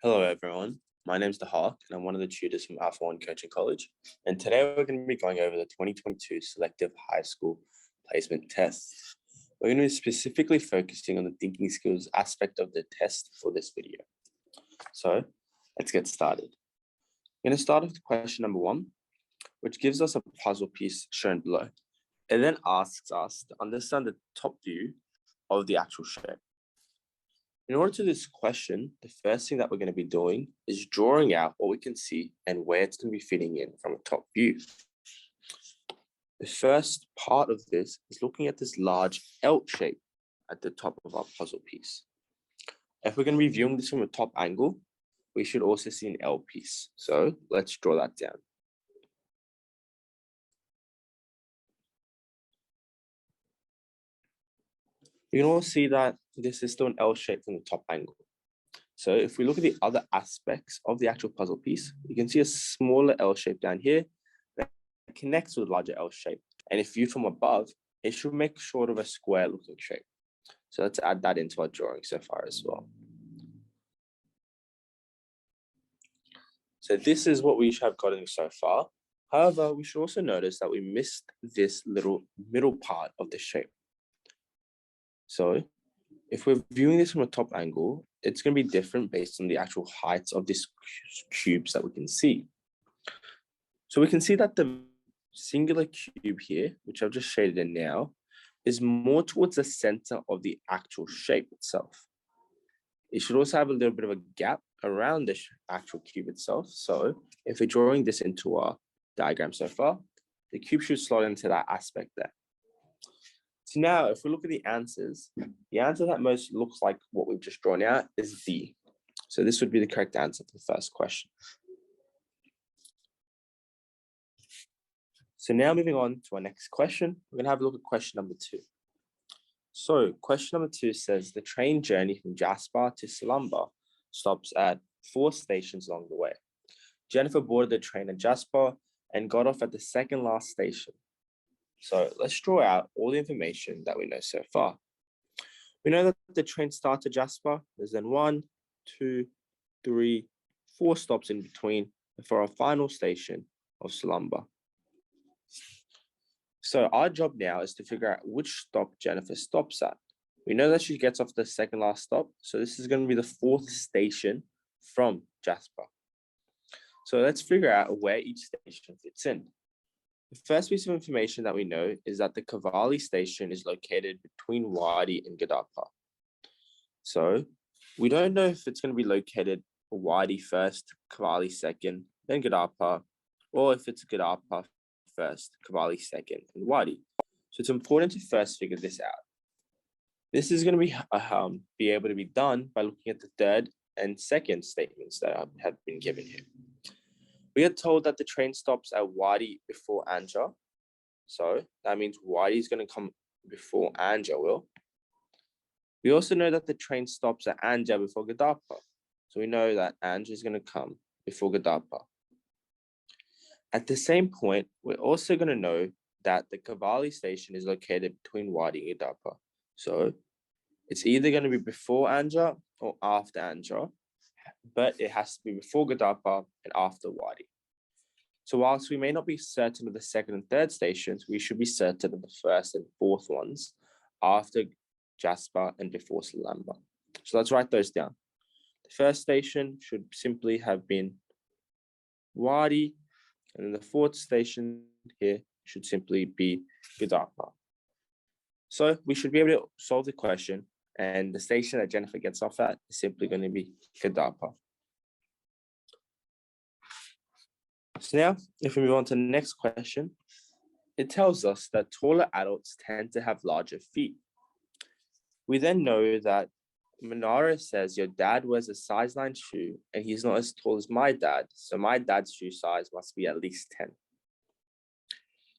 Hello, everyone. My name's Dahak, and I'm one of the tutors from Alpha One Coaching College. And today we're going to be going over the 2022 Selective High School Placement Test. We're going to be specifically focusing on the thinking skills aspect of the test for this video. So let's get started. We're going to start with question number 1, which gives us a puzzle piece shown below. It then asks us to understand the top view of the actual shape. In order to this question, the first thing that we're going to be doing is drawing out what we can see and where it's going to be fitting in from a top view. The first part of this is looking at this large L shape at the top of our puzzle piece. If we're going to be viewing this from a top angle, we should also see an L piece. So let's draw that down. You can also see that this is still an L shape from the top angle. So if we look at the other aspects of the actual puzzle piece, you can see a smaller L shape down here that connects with a larger L shape. And if viewed from above, it should make sort of a square looking shape. So let's add that into our drawing so far as well. So this is what we have gotten so far. However, we should also notice that we missed this little middle part of the shape. So if we're viewing this from a top angle, it's going to be different based on the actual heights of these cubes that we can see. So we can see that the singular cube here, which I've just shaded in now, is more towards the center of the actual shape itself. It should also have a little bit of a gap around the actual cube itself. So if we're drawing this into our diagram so far, the cube should slot into that aspect there. So now, if we look at the answers, the answer that most looks like what we've just drawn out is D. So this would be the correct answer to the first question. So now moving on to our next question, we're going to have a look at question number 2. So question number 2 says the train journey from Jasper to Salumba stops at 4 stations along the way. Jennifer boarded the train at Jasper and got off at the second last station. So let's draw out all the information that we know so far. We know that the train starts at Jasper. There's then 1, 2, 3, 4 stops in between for our final station of Salumba. So our job now is to figure out which stop Jennifer stops at. We know that she gets off the second last stop. So this is going to be the 4th station from Jasper. So let's figure out where each station fits in. The first piece of information that we know is that the Cavalli station is located between Wadi and Gadapa. So we don't know if it's going to be located Wadi first, Cavalli second, then Gadapa, or if it's Gadapa first, Cavalli second, and Wadi. So it's important to first figure this out. This is going to be able to be done by looking at the third and second statements that have been given here. We are told that the train stops at Wadi before Anja. So that means Wadi is going to come before Anja will. We also know that the train stops at Anja before Gadapa. So we know that Anja is going to come before Gadapa. At the same point, we're also going to know that the Cavalli station is located between Wadi and Gadapa. So it's either going to be before Anja or after Anja, but it has to be before Gadapa and after Wadi. So whilst we may not be certain of the second and third stations, we should be certain of the first and fourth ones after Jasper and before Salumba. So let's write those down. The first station should simply have been Wadi, and then the 4th station here should simply be Gadapa. So we should be able to solve the question, and the station that Jennifer gets off at is simply going to be Gadapa. So now, if we move on to the next question, it tells us that taller adults tend to have larger feet. We then know that Manara says your dad wears a size 9 shoe and he's not as tall as my dad, so my dad's shoe size must be at least 10.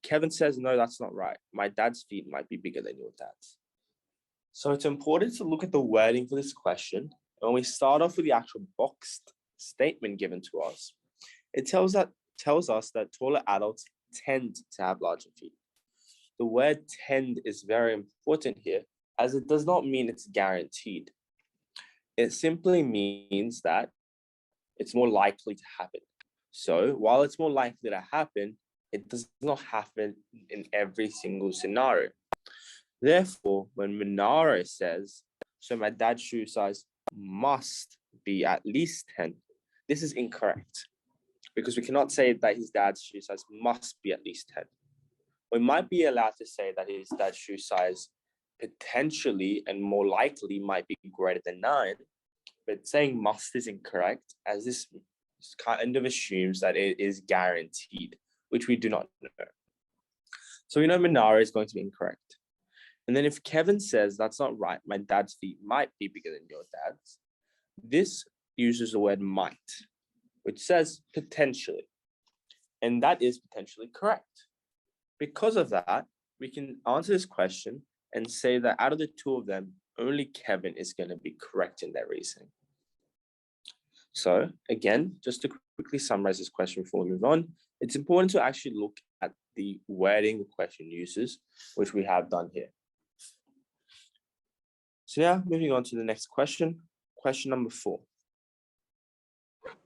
Kevin says, no, that's not right. My dad's feet might be bigger than your dad's. So it's important to look at the wording for this question. And when we start off with the actual boxed statement given to us, it tells us that taller adults tend to have larger feet. The word tend is very important here, as it does not mean it's guaranteed. It simply means that it's more likely to happen. So while it's more likely to happen, it does not happen in every single scenario. Therefore, when Minara says, so my dad's shoe size must be at least 10, this is incorrect because we cannot say that his dad's shoe size must be at least 10. We might be allowed to say that his dad's shoe size potentially and more likely might be greater than 9, but saying must is incorrect, as this kind of assumes that it is guaranteed, which we do not know. So we know Minara is going to be incorrect. And then if Kevin says that's not right, my dad's feet might be bigger than your dad's, this uses the word might, which says potentially. And that is potentially correct. Because of that, we can answer this question and say that out of the two of them, only Kevin is going to be correct in their reasoning. So again, just to quickly summarize this question before we move on, it's important to actually look at the wording the question uses, which we have done here. So now moving on to the next question, question number 4.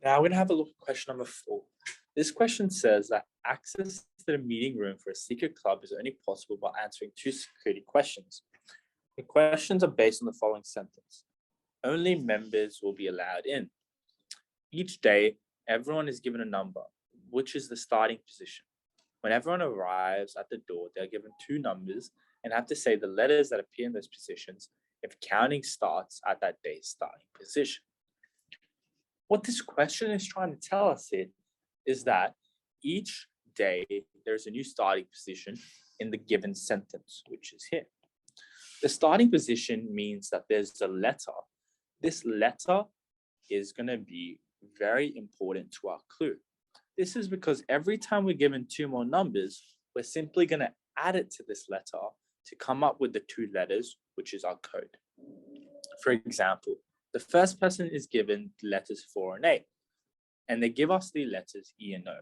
Now we're going to have a look at question number 4. This question says that access to the meeting room for a secret club is only possible by answering 2 security questions. The questions are based on the following sentence. Only members will be allowed in. Each day, everyone is given a number, which is the starting position. When everyone arrives at the door, they're given 2 numbers and have to say the letters that appear in those positions if counting starts at that day's starting position. What this question is trying to tell us is that each day there's a new starting position in the given sentence, which is here. The starting position means that there's a letter. This letter is going to be very important to our clue. This is because every time we're given 2 more numbers, we're simply going to add it to this letter to come up with the 2 letters, which is our code. For example, the first person is given the letters 4 and 8, and they give us the letters E and O.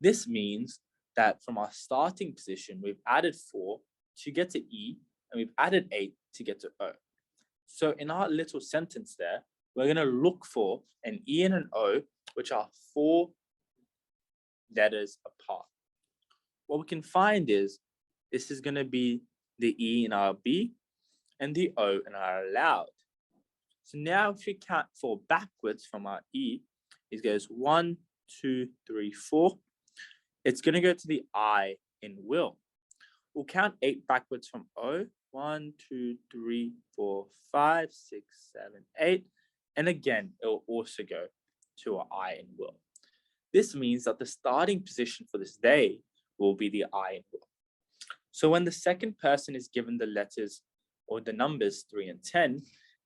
This means that from our starting position, we've added 4 to get to E, and we've added 8 to get to O. So in our little sentence there, we're going to look for an E and an O, which are 4 letters apart. What we can find is this is going to be the E in our B and the O in our loud. So now if we count 4 backwards from our E, it goes 1, 2, 3, 4. It's going to go to the I in will. We'll count 8 backwards from O. 1, 2, 3, 4, 5, 6, 7, 8. And again, it will also go to our I in will. This means that the starting position for this day will be the I in will. So when the second person is given the letters or the numbers 3 and 10,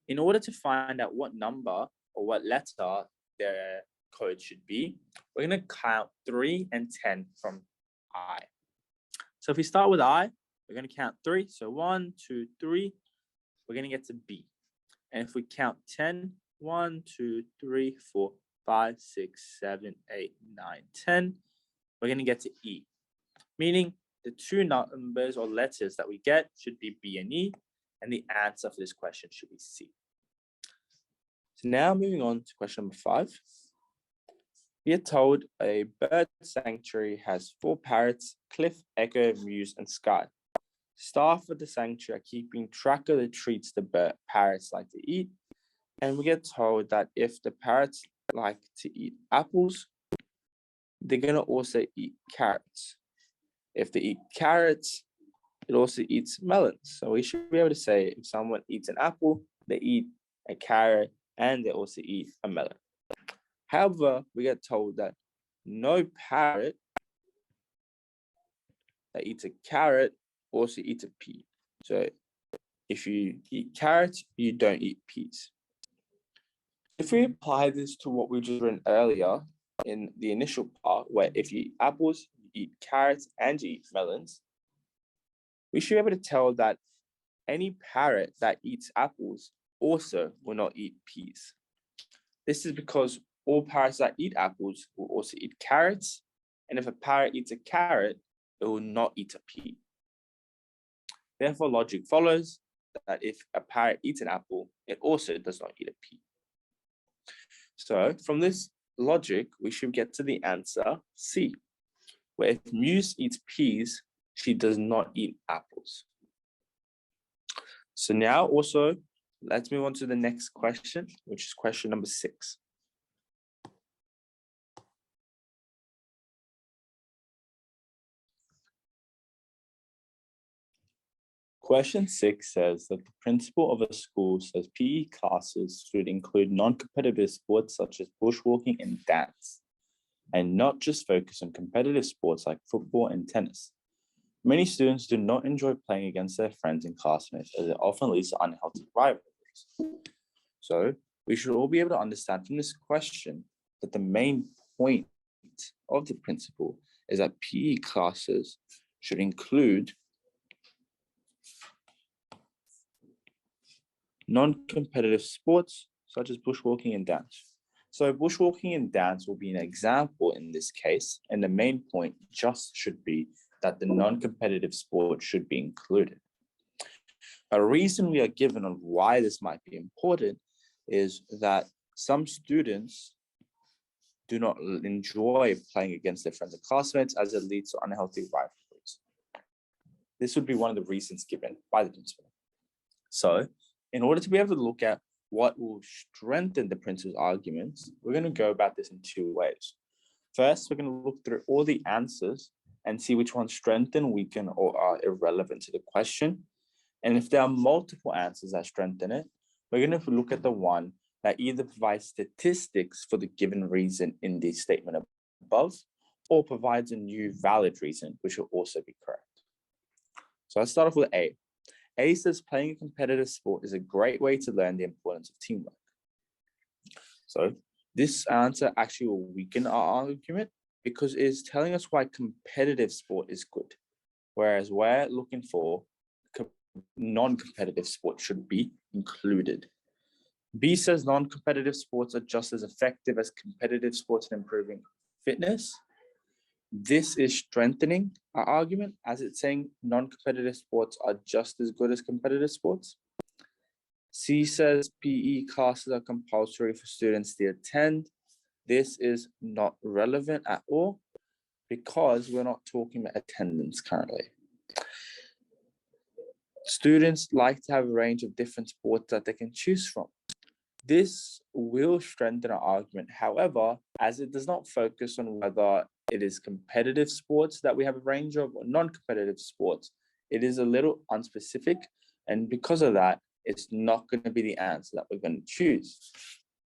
in order to find out what number or what letter their code should be, we're going to count 3 and 10 from I. So if we start with I, we're going to count 3. So 1, 2, 3, we're going to get to B. And if we count 10, 1, 2, 3, 4, 5, 6, 7, 8, 9, 10, we're going to get to E, meaning the 2 numbers or letters that we get should be B and E, and the answer for this question should be C. So now moving on to question number 5. We are told a bird sanctuary has 4 parrots, Cliff, Echo, Muse, and Sky. Staff at the sanctuary are keeping track of the treats the parrots like to eat, and we get told that if the parrots like to eat apples, they're going to also eat carrots. If they eat carrots, it also eats melons. So we should be able to say if someone eats an apple, they eat a carrot, and they also eat a melon. However, we get told that no parrot that eats a carrot also eats a pea. So if you eat carrots, you don't eat peas. If we apply this to what we just written earlier in the initial part, where if you eat apples, you eat carrots, and you eat melons, we should be able to tell that any parrot that eats apples also will not eat peas. This is because all parrots that eat apples will also eat carrots, and if a parrot eats a carrot, it will not eat a pea. Therefore, logic follows that if a parrot eats an apple, it also does not eat a pea. So from this logic, we should get to the answer C, where if Muse eats peas, she does not eat apples. So now also, let's move on to the next question, which is question number 6. Question 6 says that the principal of a school says PE classes should include non-competitive sports such as bushwalking and dance, and not just focus on competitive sports like football and tennis. Many students do not enjoy playing against their friends and classmates as it often leads to unhealthy rivalries. So we should all be able to understand from this question that the main point of the principle is that PE classes should include non-competitive sports such as bushwalking and dance. So bushwalking and dance will be an example in this case, and the main point just should be that the non-competitive sport should be included. A reason we are given on why this might be important is that some students do not enjoy playing against their friends and classmates as it leads to unhealthy rivalries. This would be one of the reasons given by the principal. So in order to be able to look at what will strengthen the principal's arguments, we're going to go about this in 2 ways. First, we're going to look through all the answers and see which ones strengthen, weaken, or are irrelevant to the question. And if there are multiple answers that strengthen it, we're going to look at the one that either provides statistics for the given reason in the statement above, or provides a new valid reason, which will also be correct. So let's start off with A. A says playing a competitive sport is a great way to learn the importance of teamwork. So this answer actually will weaken our argument because it is telling us why competitive sport is good, whereas we're looking for non-competitive sport should be included. B says non-competitive sports are just as effective as competitive sports in improving fitness. This is strengthening our argument as it's saying non-competitive sports are just as good as competitive sports. C says PE classes are compulsory for students to attend. This is not relevant at all because we're not talking about attendance currently. Students like to have a range of different sports that they can choose from. This will strengthen our argument. However, as it does not focus on whether it is competitive sports that we have a range of or non-competitive sports, it is a little unspecific. And because of that, it's not going to be the answer that we're going to choose.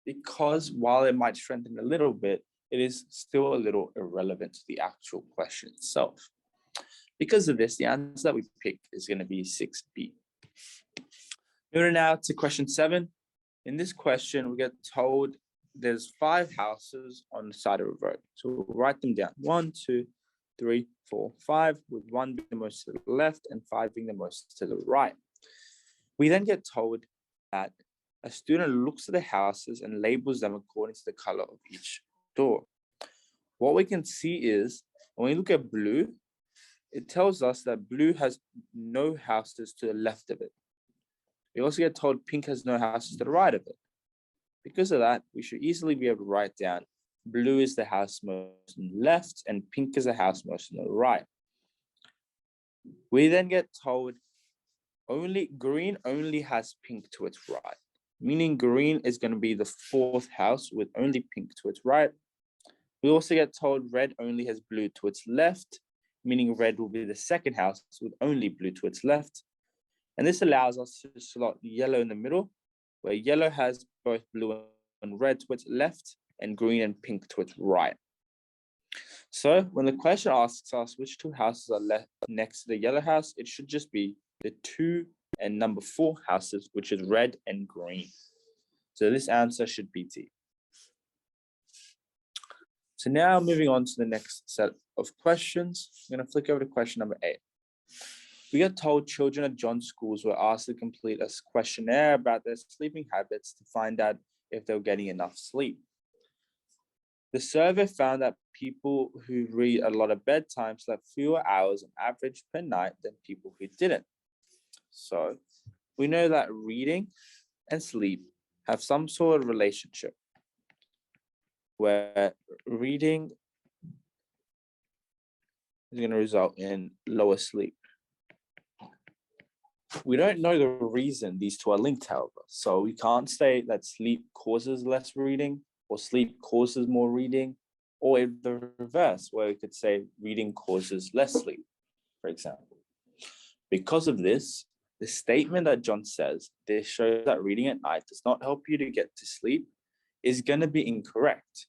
Because while it might strengthen a little bit, it is still a little irrelevant to the actual question itself. Because of this, the answer that we picked is going to be 6B. Moving now to question 7. In this question, we get told there's 5 houses on the side of a road. So we'll write them down. 1, 2, 3, 4, 5, with 1 being the most to the left and 5 being the most to the right. We then get told that a student looks at the houses and labels them according to the color of each door. What we can see is, when we look at blue, it tells us that blue has no houses to the left of it. We also get told pink has no houses to the right of it. Because of that, we should easily be able to write down blue is the house most on the left and pink is the house most on the right. We then get told green only has pink to its right, meaning green is going to be the 4th house with only pink to its right. We also get told red only has blue to its left, meaning red will be the 2nd house with only blue to its left. And this allows us to slot yellow in the middle, where yellow has both blue and red to its left and green and pink to its right. So when the question asks us which 2 houses are left next to the yellow house, it should just be the 2 and number 4 houses, which is red and green. So this answer should be D. So now moving on to the next set of questions, I'm going to flick over to question number 8. We get told children at John's schools were asked to complete a questionnaire about their sleeping habits to find out if they were getting enough sleep. The survey found that people who read a lot of bedtime slept fewer hours on average per night than people who didn't. So we know that reading and sleep have some sort of relationship. where reading is going to result in lower sleep. We don't know the reason these two are linked, however. So we can't say that sleep causes less reading or sleep causes more reading, or in the reverse, where we could say reading causes less sleep, for example. Because of this, the statement that John says, this shows that reading at night does not help you to get to sleep, is going to be incorrect.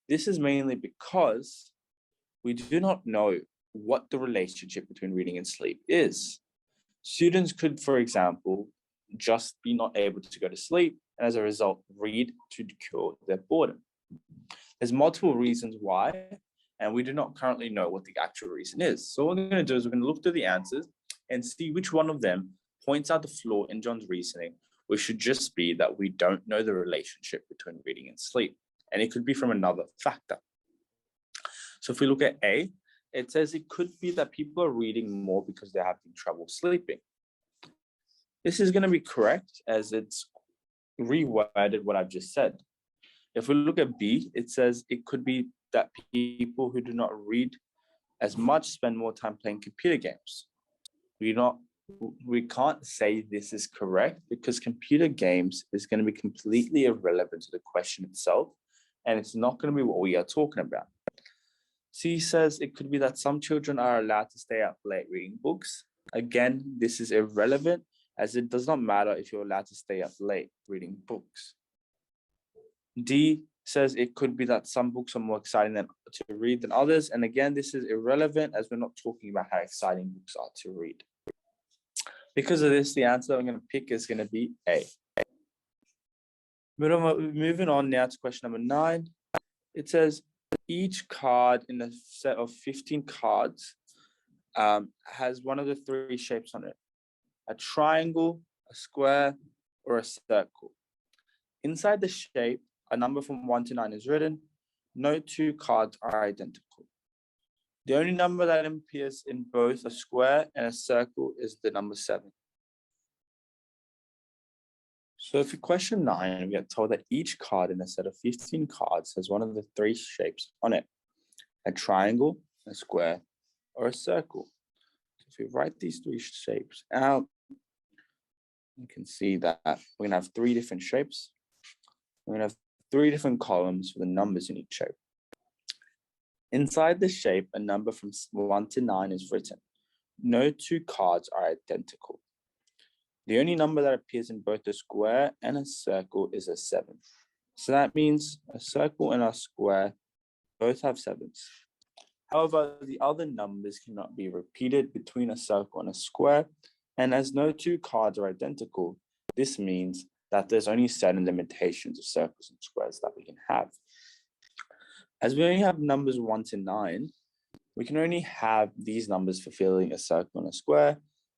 This is mainly because we do not know what the relationship between reading and sleep is. Students could, for example, just be not able to go to sleep, and as a result, read to cure their boredom. There's multiple reasons why, and we do not currently know what the actual reason is. So what we're going to do is we're going to look through the answers and see which one of them points out the flaw in John's reasoning, which should just be that we don't know the relationship between reading and sleep, and it could be from another factor. So if we look at A, it says it could be that people are reading more because they're having trouble sleeping. This is going to be correct, as it's reworded what I've just said. If we look at B, it says it could be that people who do not read as much spend more time playing computer games. We can't say this is correct because computer games is going to be completely irrelevant to the question itself, and it's not going to be what we are talking about. C says it could be that some children are allowed to stay up late reading books. Again, this is irrelevant, as it does not matter if you're allowed to stay up late reading books. D says it could be that some books are more exciting to read than others. And again, this is irrelevant, as we're not talking about how exciting books are to read. Because of this, the answer that I'm going to pick is going to be A. Moving on now to question number 9. It says each card in a set of 15 cards has one of the 3 shapes on it: a triangle, a square, or a circle. Inside the shape, a number from 1 to 9 is written. No 2 cards are identical. The only number that appears in both a square and a circle is the number 7. So for question 9, we get told that each card in a set of 15 cards has one of the 3 shapes on it: a triangle, a square, or a circle. So if we write these 3 shapes out, you can see that we're going to have 3 different shapes. We're going to have 3 different columns for the numbers in each shape. Inside the shape, a number from 1 to 9 is written. No 2 cards are identical. The only number that appears in both a square and a circle is a 7. So that means a circle and a square both have 7s. However, the other numbers cannot be repeated between a circle and a square, and as no 2 cards are identical, this means that there's only certain limitations of circles and squares that we can have. As we only have numbers 1 to 9, we can only have these numbers fulfilling a circle and a square,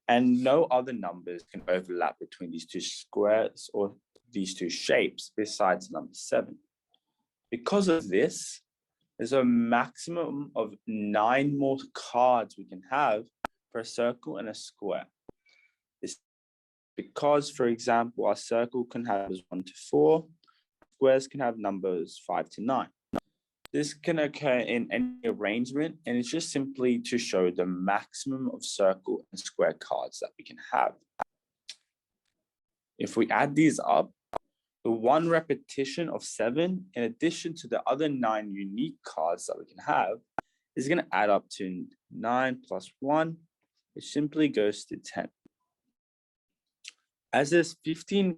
and no other numbers can overlap between these 2 squares or these 2 shapes besides number 7. Because of this, there's a maximum of 9 more cards we can have for a circle and a square. This because, for example, our circle can have numbers 1 to 4, squares can have numbers 5 to 9. This can occur in any arrangement, and it's just simply to show the maximum of circle and square cards that we can have. If we add these up, the 1 repetition of 7, in addition to the other 9 unique cards that we can have, is going to add up to 9 plus 1, which simply goes to 10. As there's 15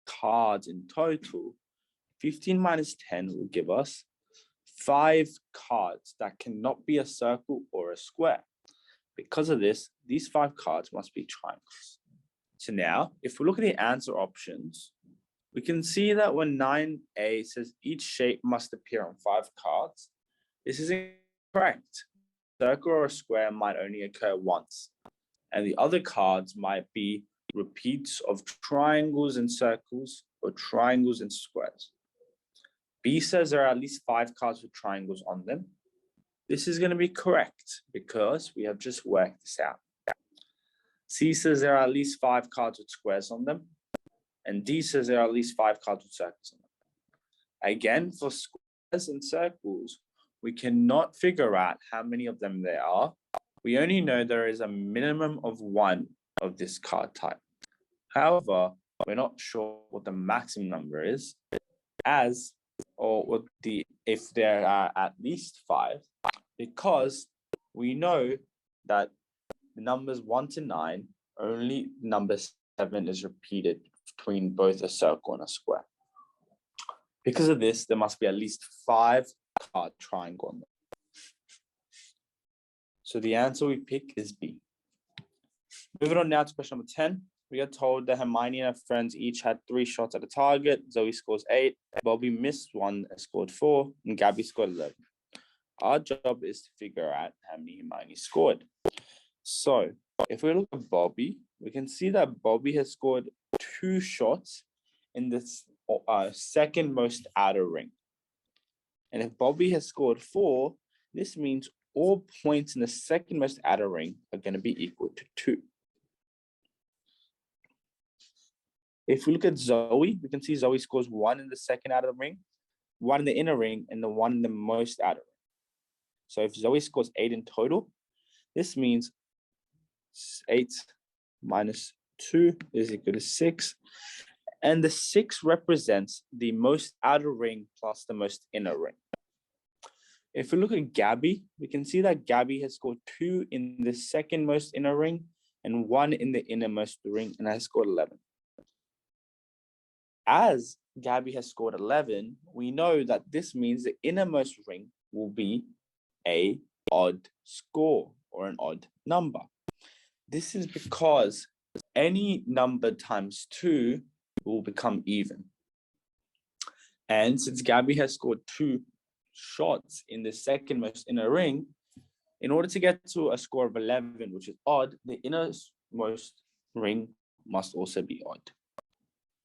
cards in total, 15 minus 10 will give us 5 cards that cannot be a circle or a square. Because of this, these 5 cards must be triangles. So now, if we look at the answer options, we can see that when 9A says each shape must appear on 5 cards, this is incorrect. A circle or a square might only occur once, and the other cards might be repeats of triangles and circles or triangles and squares. B says there are at least 5 cards with triangles on them. This is going to be correct because we have just worked this out. C says there are at least 5 cards with squares on them. And D says there are at least 5 cards with circles on them. Again, for and circles, we cannot figure out how many of them there are. We only know there is a minimum of one of this card type. However, we're not sure what the maximum number is, if there are at least 5, because we know that the numbers 1 to 9, only number 7 is repeated between both a circle and a square. Because of this, there must be at least 5 card triangle on them. So the answer we pick is B. Moving on now to question number 10. We are told that Hermione and her friends each had 3 shots at a target. Zoe scores 8, Bobby missed 1 and scored 4, and Gabby scored 11. Our job is to figure out how many Hermione scored. So if we look at Bobby, we can see that Bobby has scored 2 shots in this second most outer ring. And if Bobby has scored 4, this means all points in the second most outer ring are going to be equal to 2. If we look at Zoe, we can see Zoe scores 1 in the second outer ring, 1 in the inner ring, and the 1 in the most outer ring. So if Zoe scores 8 in total, this means 8 minus 2 is equal to 6. And the 6 represents the most outer ring plus the most inner ring. If we look at Gabby, we can see that Gabby has scored 2 in the second most inner ring and 1 in the innermost ring, and has scored 11. As Gabby has scored 11, we know that this means the innermost ring will be an odd score or an odd number. This is because any number times 2 will become even. And since Gabby has scored 2 shots in the second most inner ring, in order to get to a score of 11, which is odd, the innermost ring must also be odd.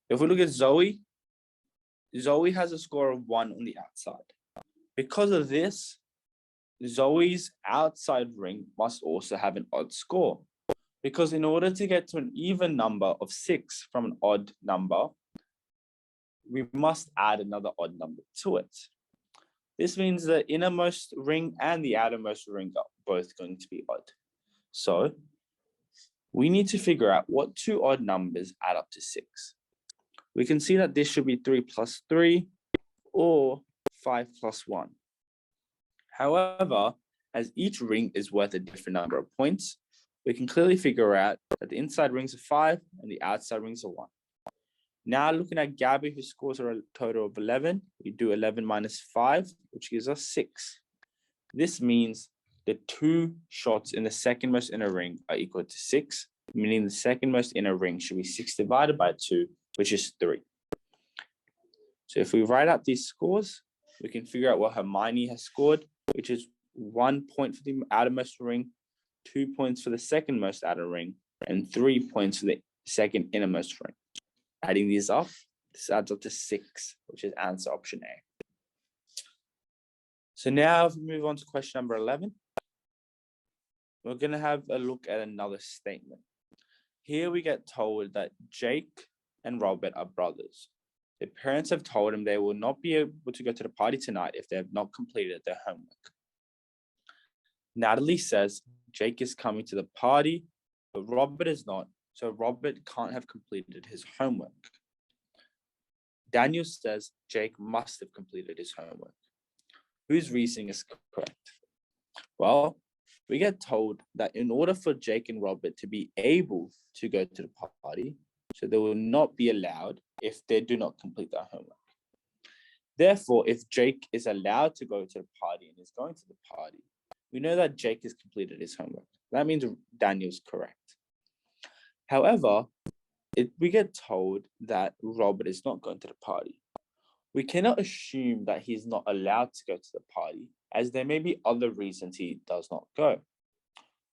If we look at Zoe, Zoe has a score of 1 on the outside. Because of this, Zoe's outside ring must also have an odd score. Because in order to get to an even number of 6 from an odd number, we must add another odd number to it. This means the innermost ring and the outermost ring are both going to be odd. So we need to figure out what 2 odd numbers add up to 6. We can see that this should be 3 plus 3 or 5 plus 1. However, as each ring is worth a different number of points, we can clearly figure out that the inside rings are 5 and the outside rings are 1. Now looking at Gabby, who scores a total of 11, we do 11 minus 5, which gives us 6. This means the 2 shots in the second most inner ring are equal to 6, meaning the second most inner ring should be 6 divided by 2, which is 3. So if we write out these scores, we can figure out what Hermione has scored, which is 1 point for the outermost ring, 2 points for the second most outer ring, and 3 points for the second innermost ring. Adding these up, this adds up to 6, which is answer option A. So now if we move on to question number 11, we're going to have a look at another statement. Here we get told that Jake and Robert are brothers. Their parents have told them they will not be able to go to the party tonight if they have not completed their homework. Natalie says Jake is coming to the party, but Robert is not, so Robert can't have completed his homework. Daniel says Jake must have completed his homework. Whose reasoning is correct? Well, we get told that in order for Jake and Robert to be able to go to the party, so they will not be allowed if they do not complete their homework. Therefore, if Jake is allowed to go to the party and is going to the party, we know that Jake has completed his homework. That means Daniel's correct. However, we get told that Robert is not going to the party. We cannot assume that he's not allowed to go to the party, as there may be other reasons he does not go.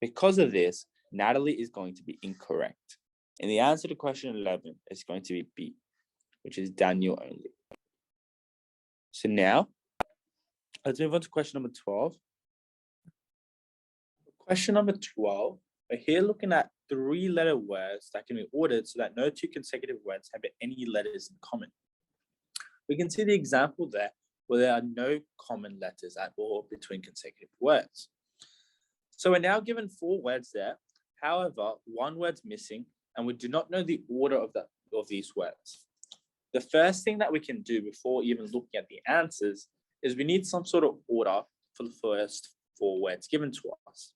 Because of this, Natalie is going to be incorrect. And the answer to question 11 is going to be B, which is Daniel only. So now, let's move on to question number 12. Question number 12, we're here looking at 3-letter words that can be ordered so that no 2 consecutive words have any letters in common. We can see the example there where there are no common letters at all between consecutive words. So we're now given 4 words there. However, 1 word's missing, and we do not know the order of these words. The first thing that we can do before even looking at the answers is we need some sort of order for the first 4 words given to us.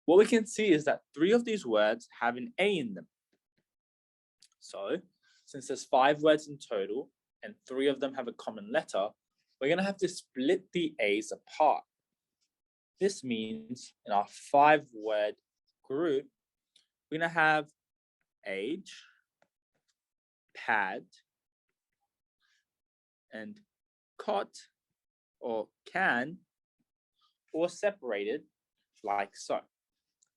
What we can see is that 3 of these words have an A in them. So, since there's 5 words in total and 3 of them have a common letter, we're going to have to split the A's apart. This means in our 5-word group, we're going to have age, pad, and cot or can, or separated like so.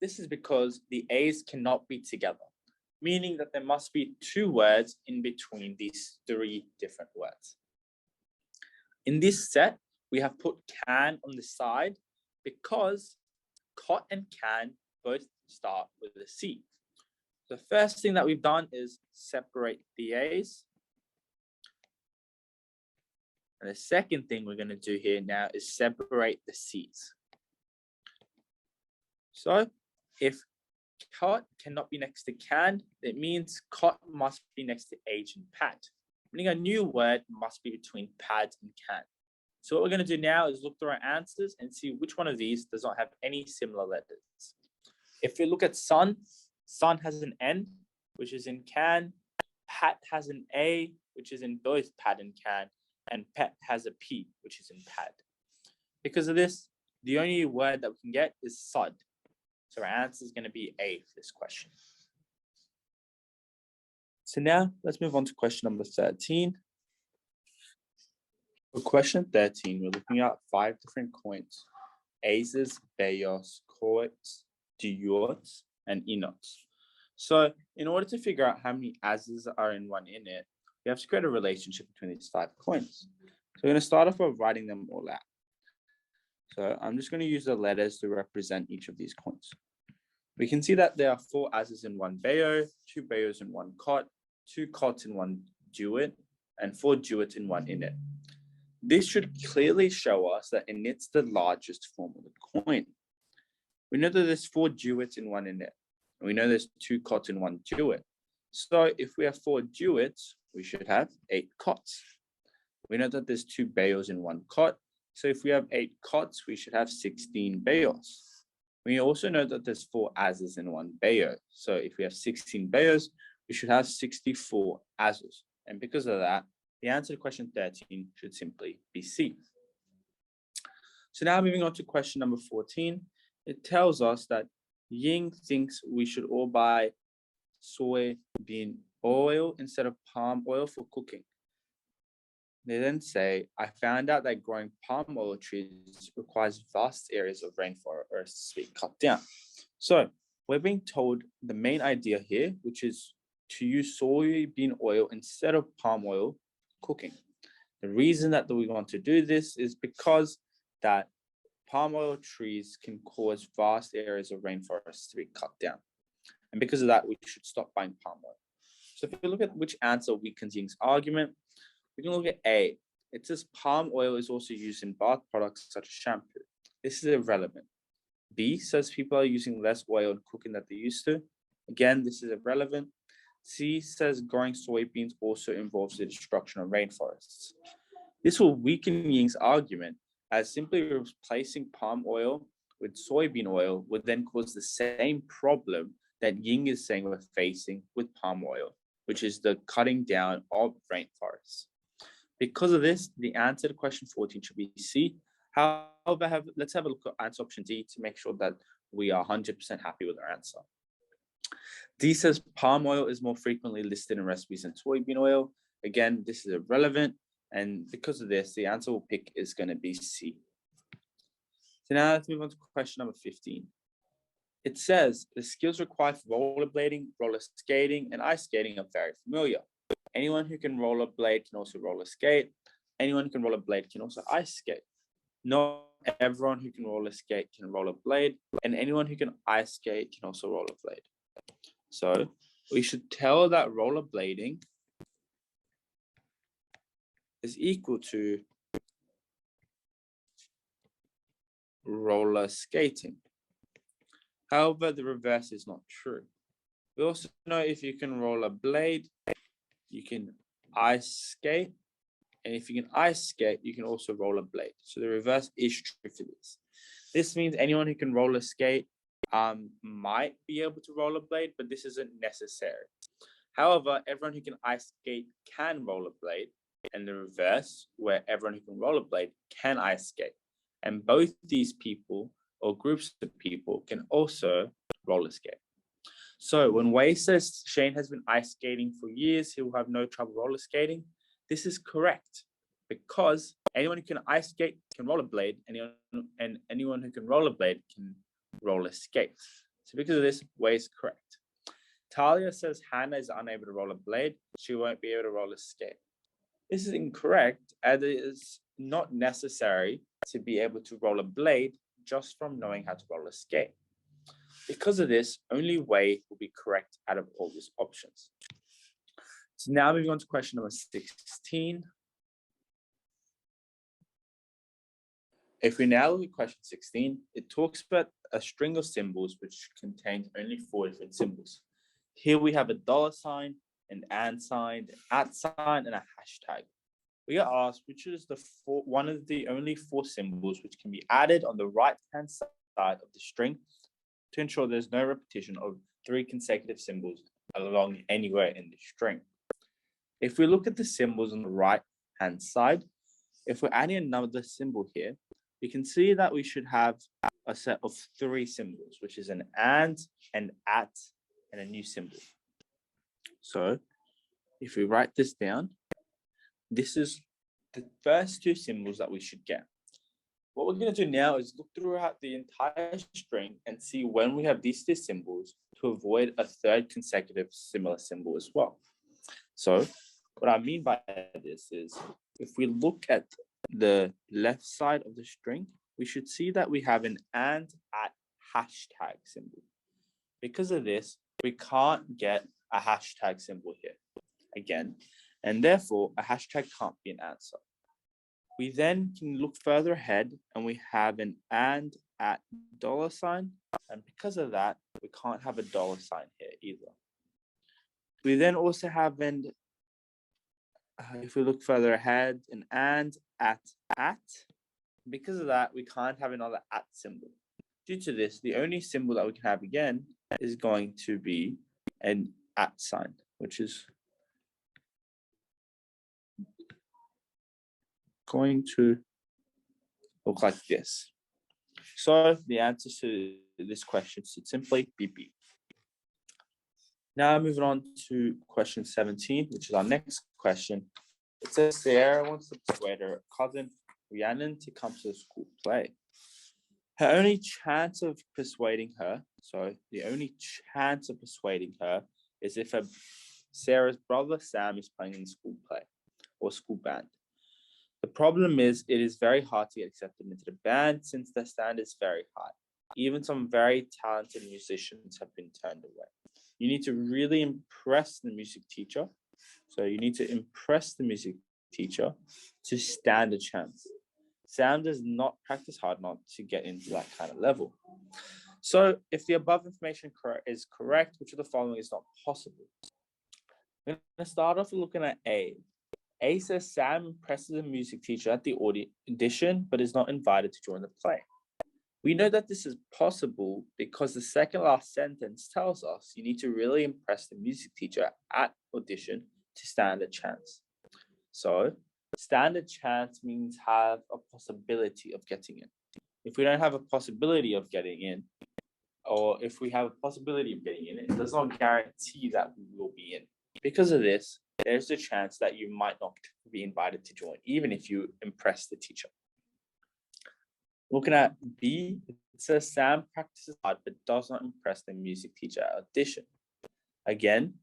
This is because the A's cannot be together, meaning that there must be 2 words in between these 3 different words. In this set, we have put can on the side because cot and can both start with a C. The first thing that we've done is separate the A's. And the second thing we're going to do here now is separate the C's. So if cot cannot be next to can, it means cot must be next to age and pad, meaning a new word must be between pad and can. So what we're going to do now is look through our answers and see which one of these does not have any similar letters. If we look at sun, sun has an N, which is in can. Pat has an A, which is in both pad and can. And pet has a P, which is in pad. Because of this, the only word that we can get is sud. So our answer is going to be A for this question. So now let's move on to question number 13. For question 13, we're looking at 5 different coins: aces, bellos, coits, duots, and enots. So in order to figure out how many ases are in one init, we have to create a relationship between these 5 coins. So we're going to start off by writing them all out. So I'm just going to use the letters to represent each of these coins. We can see that there are 4 ases in one bello, 2 bellos in one cot, 2 cots in one duot, and 4 duots in one init. This should clearly show us that init's the largest form of the coin. We know that there's 4 duots in one init. And we know there's 2 cots in one duot. So if we have 4 duots, we should have 8 cots. We know that there's 2 bellos in one cot. So if we have 8 cots, we should have 16 bellos. We also know that there's 4 ases in one bello. So if we have 16 bellos, we should have 64 ases. And because of that, the answer to question 13 should simply be C. So now moving on to question number 14, it tells us that Ying thinks we should all buy soybean oil instead of palm oil for cooking. They then say, I found out that growing palm oil trees requires vast areas of rainforest to be cut down. So we're being told the main idea here, which is to use soybean oil instead of palm oil cooking. The reason that we want to do this is because that palm oil trees can cause vast areas of rainforest to be cut down. And because of that, we should stop buying palm oil. So if we look at which answer weakens Ying's argument, we can look at A. It says palm oil is also used in bath products such as shampoo. This is irrelevant. B says people are using less oil in cooking than they used to. Again, this is irrelevant. C says growing soybeans also involves the destruction of rainforests. This will weaken Ying's argument, as simply replacing palm oil with soybean oil would then cause the same problem that Ying is saying we're facing with palm oil, which is the cutting down of rainforests. Because of this, the answer to question 14 should be C. However, let's have a look at answer option D to make sure that we are 100% happy with our answer. D says palm oil is more frequently listed in recipes than soybean oil. Again, this is irrelevant. And because of this, the answer we'll pick is going to be C. So now let's move on to question number 15. It says the skills required for rollerblading, roller skating, and ice skating are very familiar. Anyone who can rollerblade can also roller skate. Anyone who can rollerblade can also ice skate. Not everyone who can roller skate can rollerblade, and anyone who can ice skate can also rollerblade. So we should tell that rollerblading is equal to roller skating. However, the reverse is not true. We also know if you can roller blade, you can ice skate, and if you can ice skate, you can also roller blade. So the reverse is true for this. This means anyone who can roller skate might be able to rollerblade, but this isn't necessary. However, everyone who can ice skate can rollerblade, and the reverse, where everyone who can rollerblade can ice skate. And both these people or groups of people can also roller skate. So when Wei says Shane has been ice skating for years, he will have no trouble roller skating. This is correct because anyone who can ice skate can rollerblade, and anyone who can rollerblade can roller skate. So because of this, Wei is correct. Talia says Hannah is unable to rollerblade. She won't be able to roller skate. This is incorrect, as it is not necessary to be able to rollerblade just from knowing how to roller skate. Because of this, only Wei will be correct out of all these options. So now moving on to question number 16. If we now look at question 16, it talks about a string of symbols which contains only 4 different symbols. Here we have a $sign, an and sign, an at sign, and a hashtag. We are asked which is one of the only 4 symbols which can be added on the right-hand side of the string to ensure there's no repetition of 3 consecutive symbols along anywhere in the string. If we look at the symbols on the right-hand side, if we're adding another symbol here, you can see that we should have a set of 3 symbols, which is an and, an at, and a new symbol. So if we write this down, this is the first 2 symbols that we should get. What we're going to do now is look throughout the entire string and see when we have these 2 symbols to avoid a 3rd consecutive similar symbol as well. So what I mean by this is if we look at the left side of the string, we should see that we have an and at hashtag symbol. Because of this, we can't get a hashtag symbol here again, and therefore a hashtag can't be an answer. We then can look further ahead and we have an and at $sign, and because of that, we can't have a $sign here either. We then also have if we look further ahead, an and at. Because of that, we can't have another at symbol. Due to this, the only symbol that we can have again is going to be an at sign, which is going to look like this. So the answer to this question should simply be B. Now moving on to question 17, which is our next question. It says Sarah wants to persuade her cousin Rhiannon to come to the school play. Her only chance of persuading her, is if Sarah's brother Sam is playing in the school play or school band. The problem is it is very hard to get accepted into the band since the standard is very high. Even some very talented musicians have been turned away. You need to really impress the music teacher. So you need to impress the music teacher to stand a chance. Sam does not practice hard enough to get into that kind of level. So if the above information is correct, which of the following is not possible? We're going to start off looking at A. A says Sam impresses the music teacher at the audition, but is not invited to join the play. We know that this is possible because the second last sentence tells us you need to really impress the music teacher at audition to stand a chance. So stand a chance means have a possibility of getting in. If we don't have a possibility of getting in, or if we have a possibility of getting in, it does not guarantee that we will be in. Because of this, there's a chance that you might not be invited to join, even if you impress the teacher. Looking at B, it says Sam practices hard but does not impress the music teacher at audition. Again,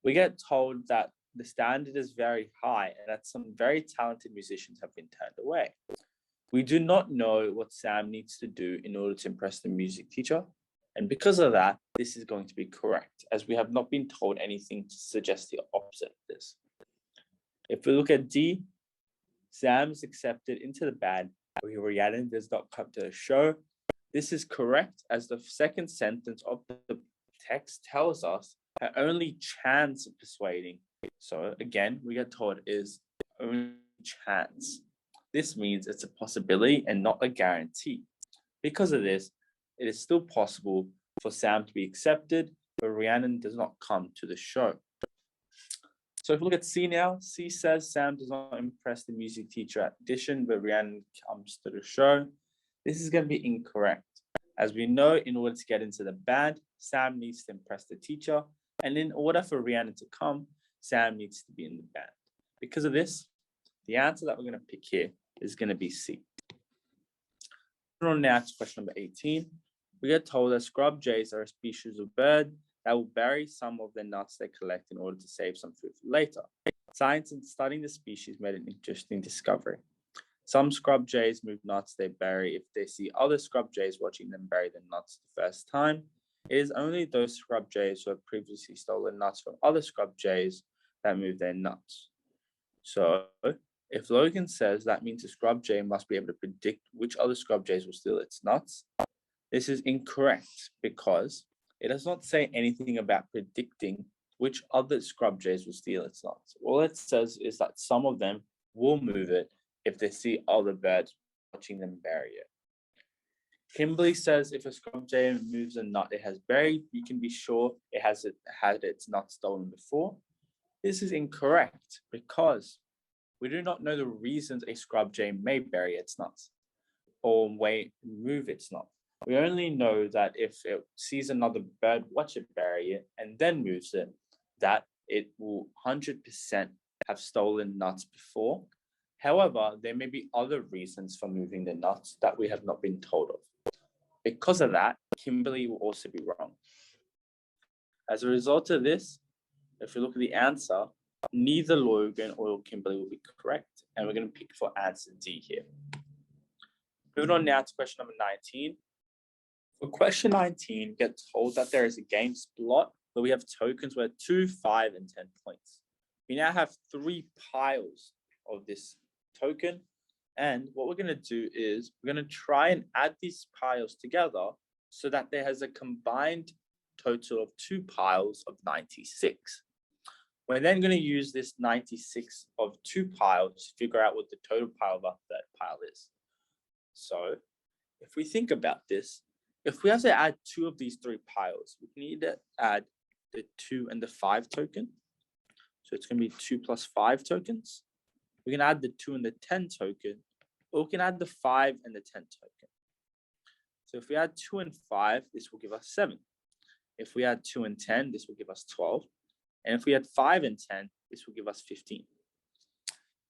we get told that the standard is very high and that some very talented musicians have been turned away. We do not know what Sam needs to do in order to impress the music teacher. And because of that, this is going to be correct, as we have not been told anything to suggest the opposite of this. If we look at D, Sam is accepted into the band, where Rhiannon does not come to the show. This is correct, as the second sentence of the text tells us that only chance of persuading. So again, we get told is only chance. This means it's a possibility and not a guarantee. Because of this, it is still possible for Sam to be accepted, but Rhiannon does not come to the show. So if we look at C now, C says Sam does not impress the music teacher at audition, but Rhiannon comes to the show. This is going to be incorrect. As we know, in order to get into the band, Sam needs to impress the teacher. And in order for Rhiannon to come, Sam needs to be in the band. Because of this, the answer that we're going to pick here is going to be C. On now to question number 18. We get told that scrub jays are a species of bird that will bury some of the nuts they collect in order to save some food for later. Scientists studying the species made an interesting discovery. Some scrub jays move nuts they bury if they see other scrub jays watching them bury the nuts the first time. It is only those scrub jays who have previously stolen nuts from other scrub jays that move their nuts. So if Logan says that means a scrub jay must be able to predict which other scrub jays will steal its nuts, this is incorrect because it does not say anything about predicting which other scrub jays will steal its nuts. All it says is that some of them will move it if they see other birds watching them bury it. Kimberly says if a scrub jay moves a nut it has buried, you can be sure it has had its nut stolen before. This is incorrect because we do not know the reasons a scrub jay may bury its nuts or may move its nuts. We only know that if it sees another bird watch it bury it and then moves it, that it will 100% have stolen nuts before. However, there may be other reasons for moving the nuts that we have not been told of. Because of that, Kimberly will also be wrong. As a result of this, if we look at the answer, neither Logan or Kimberly will be correct, and we're going to pick for answer D here. Moving on now to question number 19. For question 19, we get told that there is a game slot where we have tokens worth 2, 5, and 10 points. We now have 3 piles of this token, and what we're going to do is we're going to try and add these piles together so that there has a combined total of 2 piles of 96. We're then going to use this 96 of 2 piles to figure out what the total pile of our third pile is. So if we think about this, if we have to add 2 of these 3 piles, we need to add the 2 and the 5 token. So it's going to be 2 plus 5 tokens. We can add the 2 and the 10 token, or we can add the 5 and the 10 token. So if we add 2 and 5, this will give us 7. If we add 2 and 10, this will give us 12. And if we add 5 and 10, this will give us 15.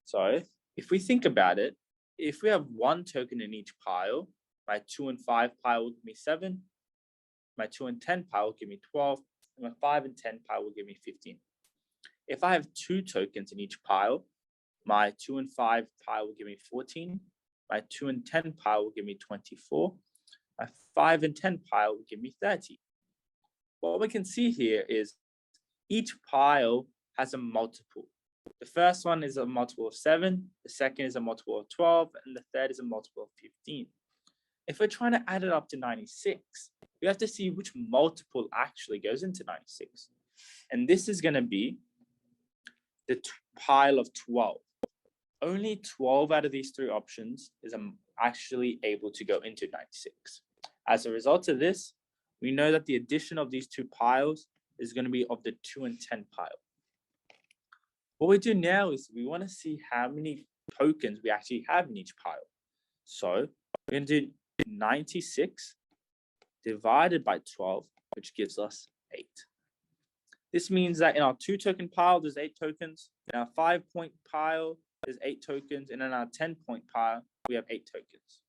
So if we think about it, if we have 1 token in each pile, my 2 and 5 pile will give me 7, my 2 and 10 pile will give me 12, and my 5 and 10 pile will give me 15. If I have 2 tokens in each pile, my 2 and 5 pile will give me 14, my 2 and 10 pile will give me 24, my 5 and 10 pile will give me 30. What we can see here is each pile has a multiple. The first one is a multiple of 7, the second is a multiple of 12, and the third is a multiple of 15. If we're trying to add it up to 96, we have to see which multiple actually goes into 96. And this is going to be the pile of 12. Only 12 out of these 3 options is actually able to go into 96. As a result of this, we know that the addition of these 2 piles is going to be of the 2 and 10 pile. What we do now is we want to see how many tokens we actually have in each pile. So we're going to do 96 divided by 12, which gives us 8. This means that in our 2 token pile, there's 8 tokens. In our 5 point pile, there's 8 tokens. And in our 10 point pile, we have 8 tokens.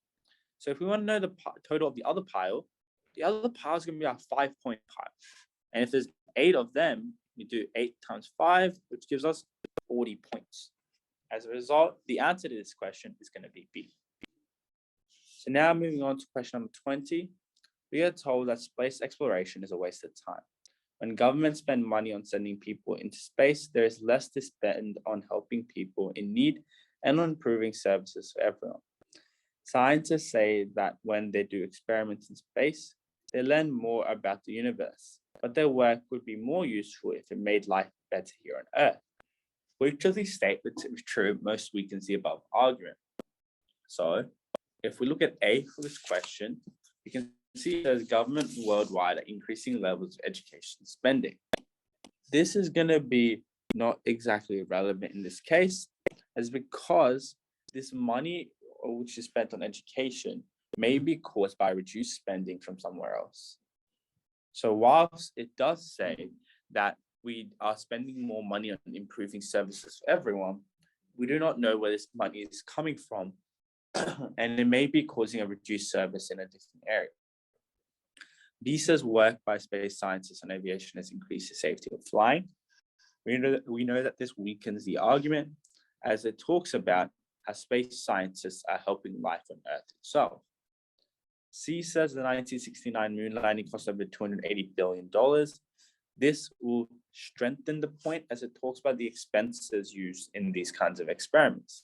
So if we want to know the total of the other pile is going to be our 5 point pile. And if there's 8 of them, we do 8 times 5, which gives us 40 points. As a result, the answer to this question is going to be B. So now moving on to question number 20, we are told that space exploration is a waste of time. When governments spend money on sending people into space, there is less to spend on helping people in need and on improving services for everyone. Scientists say that when they do experiments in space, they learn more about the universe, but their work would be more useful if it made life better here on Earth. Which of these statements is true most weakens the above argument? So, if we look at A for this question, we can see that government worldwide are increasing levels of education spending. This is going to be not exactly relevant in this case, as because this money which is spent on education may be caused by reduced spending from somewhere else. So whilst it does say that we are spending more money on improving services for everyone, we do not know where this money is coming from, and it may be causing a reduced service in a different area. B says work by space scientists on aviation has increased the safety of flying. We know that this weakens the argument, as it talks about how space scientists are helping life on Earth itself. C says the 1969 moon landing cost over $280 billion. This will strengthen the point as it talks about the expenses used in these kinds of experiments.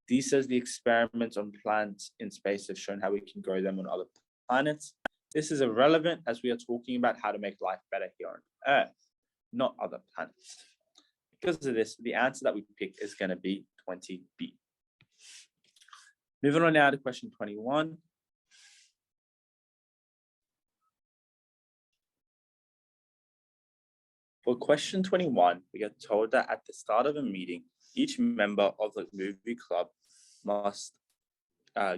D says the experiments on plants in space have shown how we can grow them on other planets. This is irrelevant as we are talking about how to make life better here on Earth, not other planets. Because of this, the answer that we pick is going to be 20B. Moving on now to question 21. For question 21, we get told that at the start of a meeting, each member of the movie club must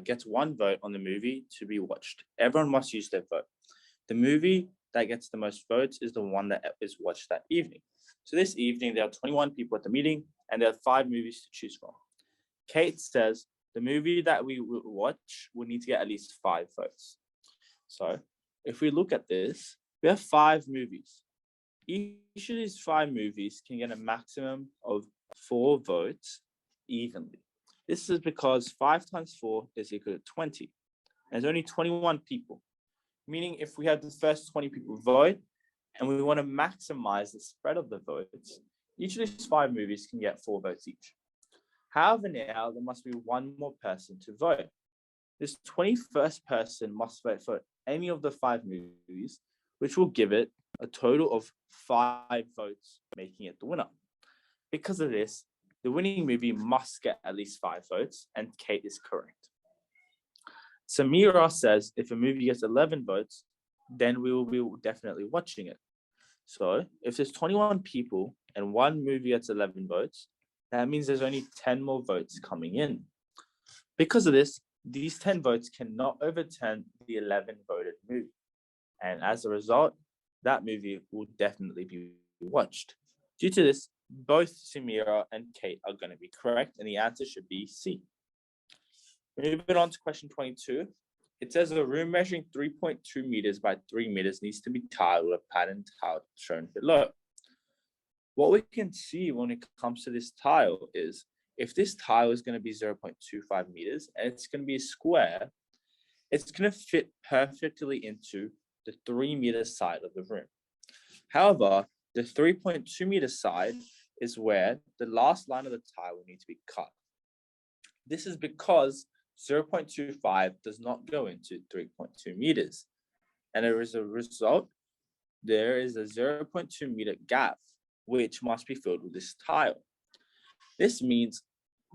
get one vote on the movie to be watched. Everyone must use their vote. The movie that gets the most votes is the one that is watched that evening. So this evening, there are 21 people at the meeting, and there are 5 movies to choose from. Kate says the movie that we will watch will need to get at least 5 votes. So if we look at this, we have 5 movies. Each of these 5 movies can get a maximum of 4 votes evenly. This is because 5 times 4 is equal to 20. And there's only 21 people, meaning if we have the first 20 people vote and we want to maximize the spread of the votes, each of these 5 movies can get 4 votes each. However, now there must be one more person to vote. This 21st person must vote for any of the 5 movies, which will give it a total of 5 votes, making it the winner. Because of this, the winning movie must get at least 5 votes, and Kate is correct. Samira says if a movie gets 11 votes, then we will be definitely watching it. So if there's 21 people and one movie gets 11 votes, that means there's only 10 more votes coming in. Because of this, these 10 votes cannot overturn the 11 voted movie. And as a result, that movie will definitely be watched. Due to this, both Samira and Kate are going to be correct, and the answer should be C. Moving on to question 22. It says a room measuring 3.2 meters by 3 meters needs to be tiled with a pattern tile shown below. What we can see when it comes to this tile is if this tile is going to be 0.25 meters and it's going to be a square, it's going to fit perfectly into the 3-meter side of the room. However, the 3.2 meter side is where the last line of the tile will need to be cut. This is because 0.25 does not go into 3.2 meters. And as a result, there is a 0.2 meter gap, which must be filled with this tile. This means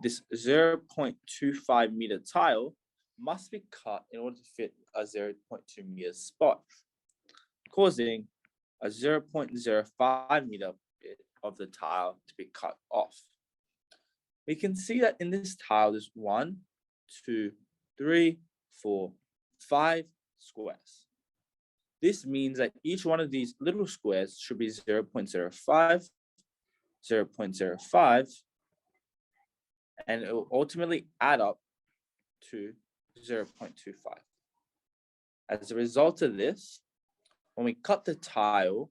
this 0.25 meter tile must be cut in order to fit a 0.2 meter spot, causing a 0.05 meter bit of the tile to be cut off. We can see that in this tile, there's 1, 2, 3, 4, 5 squares. This means that each one of these little squares should be 0.05, 0.05, and it will ultimately add up to 0.25. As a result of this, when we cut the tile,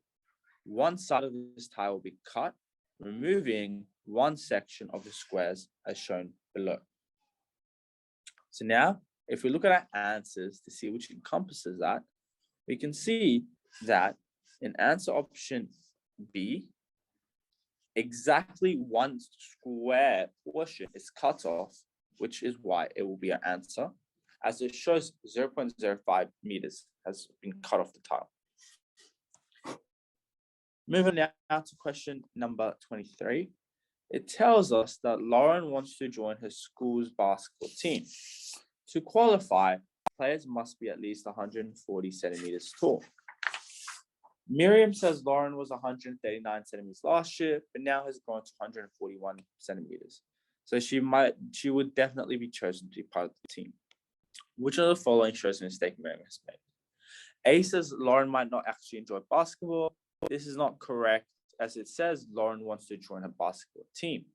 one side of this tile will be cut, removing one section of the squares as shown below. So now, if we look at our answers to see which encompasses that, we can see that in answer option B, exactly one square portion is cut off which is why it will be an answer, as it shows 0.05 meters has been cut off the tile. Moving now to question number 23. It tells us that Lauren wants to join her school's basketball team. To qualify, players must be at least 140 centimeters tall. Miriam says Lauren was 139 centimeters last year, but now has grown to 141 centimeters. So she would definitely be chosen to be part of the team. Which of the following shows a mistake Miriam has made? A says Lauren might not actually enjoy basketball. This is not correct, as it says Lauren wants to join a basketball team.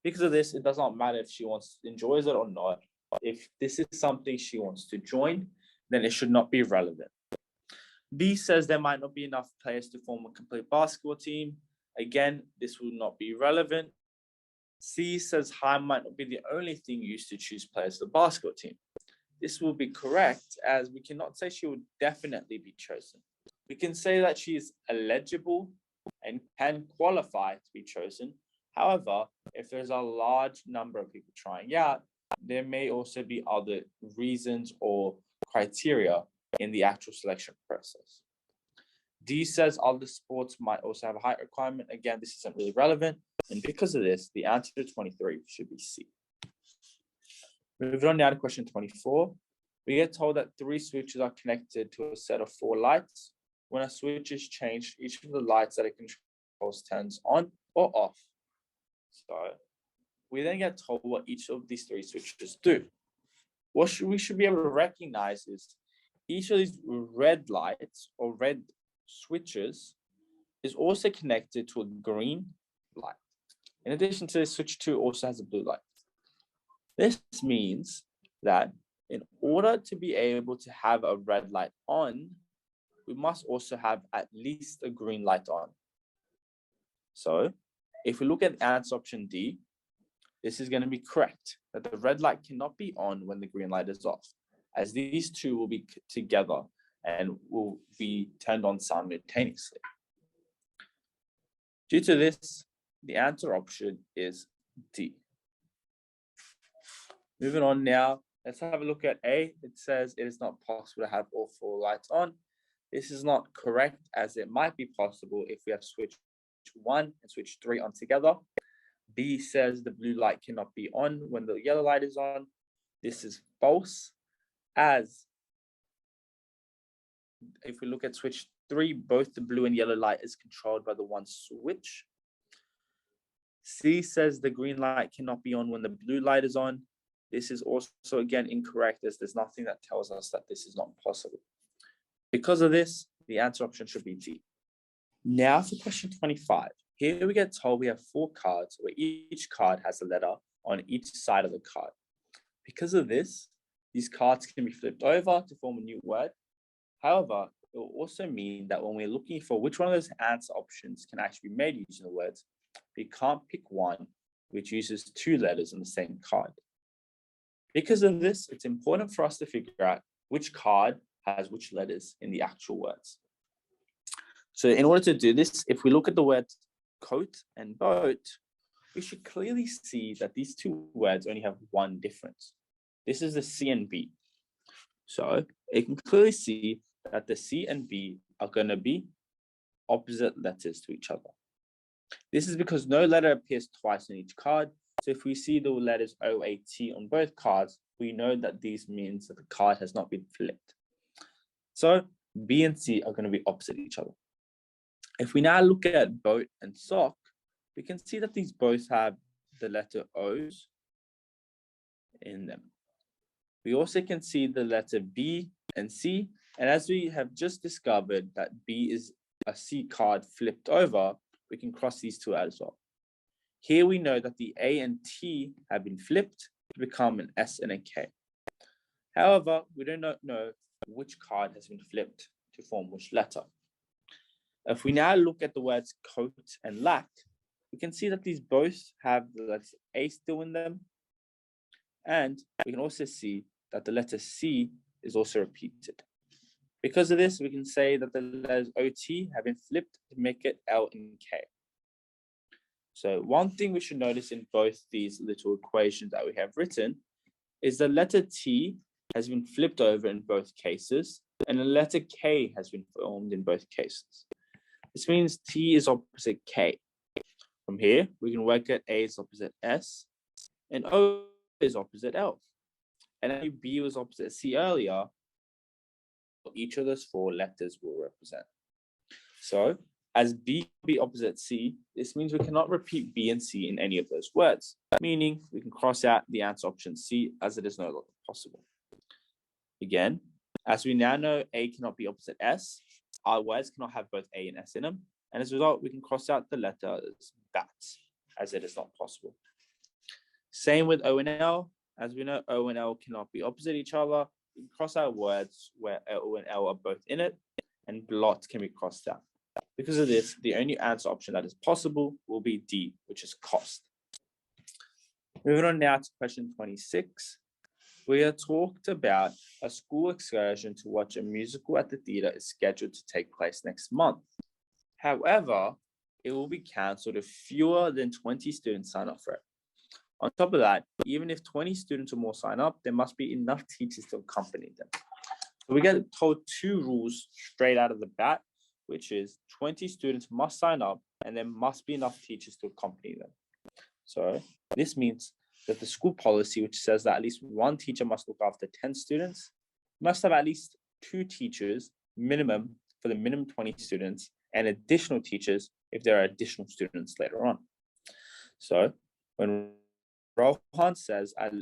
Because of this, it does not matter if she enjoys it or not. If this is something she wants to join, then it should not be relevant. B says there might not be enough players to form a complete basketball team. Again, this will not be relevant. C says height might not be the only thing used to choose players for the basketball team. This will be correct, as we cannot say she would definitely be chosen. We can say that she is eligible and can qualify to be chosen. However, if there's a large number of people trying out, there may also be other reasons or criteria in the actual selection process. D says other sports might also have a height requirement. Again, this isn't really relevant. And because of this, the answer to 23 should be C. Moving on now to question 24. We get told that 3 switches are connected to a set of 4 lights. When a switch is changed, each of the lights that it controls turns on or off. So we then get told what each of these 3 switches do. What we should be able to recognize is each of these red lights or red switches is also connected to a green light. In addition to this, switch 2 also has a blue light. This means that in order to be able to have a red light on, we must also have at least a green light on. So if we look at answer option D, this is going to be correct, that the red light cannot be on when the green light is off, as these two will be together and will be turned on simultaneously. Due to this, the answer option is D. Moving on now, let's have a look at A. It says it is not possible to have all 4 lights on. This is not correct, as it might be possible if we have switch 1 and switch 3 on together. B says the blue light cannot be on when the yellow light is on. This is false, as if we look at switch 3, both the blue and yellow light is controlled by the one switch. C says the green light cannot be on when the blue light is on. This is also, again, incorrect, as there's nothing that tells us that this is not possible. Because of this, the answer option should be D. Now for question 25. Here we get told we have 4 cards where each card has a letter on each side of the card. Because of this, these cards can be flipped over to form a new word. However, it will also mean that when we're looking for which one of those answer options can actually be made using the words, we can't pick one which uses 2 letters on the same card. Because of this, it's important for us to figure out which card has which letters in the actual words. So in order to do this, if we look at the words coat and boat, we should clearly see that these 2 words only have one difference. This is the C and B. So you can clearly see that the C and B are going to be opposite letters to each other. This is because no letter appears twice on each card. So if we see the letters OAT on both cards, we know that this means that the card has not been flipped. So B and C are going to be opposite each other. If we now look at boat and sock, we can see that these both have the letter O's in them. We also can see the letter B and C, and as we have just discovered that B is a C card flipped over, we can cross these 2 out as well. Here we know that the A and T have been flipped to become an S and a K. However, we do not know which card has been flipped to form which letter. If we now look at the words coat and lack, we can see that these both have the letter A still in them. And we can also see that the letter C is also repeated. Because of this, we can say that the letters OT have been flipped to make it L and K. So one thing we should notice in both these little equations that we have written is the letter T has been flipped over in both cases, and the letter K has been formed in both cases. This means T is opposite K. From here, we can work out A is opposite S, and O is opposite L. And B was opposite C earlier, each of those four letters will represent. So, as B be opposite C, this means we cannot repeat B and C in any of those words, meaning we can cross out the answer option C as it is no longer possible. Again, as we now know A cannot be opposite S, our words cannot have both A and S in them, and as a result, we can cross out the letters that, as it is not possible. Same with O and L. As we know, O and L cannot be opposite each other. We can cross out words where O and L are both in it, and blot can be crossed out. Because of this, the only answer option that is possible will be D, which is cost. Moving on now to question 26. We have talked about a school excursion to watch a musical at the theatre is scheduled to take place next month. However, it will be cancelled if fewer than 20 students sign up for it. On top of that, even if 20 students or more sign up, there must be enough teachers to accompany them. So we get told two rules straight out of the bat, which is 20 students must sign up and there must be enough teachers to accompany them. So this means that the school policy, which says that at least one teacher must look after 10 students, must have at least 2 teachers minimum for the minimum 20 students and additional teachers if there are additional students later on. So when Rohan says, as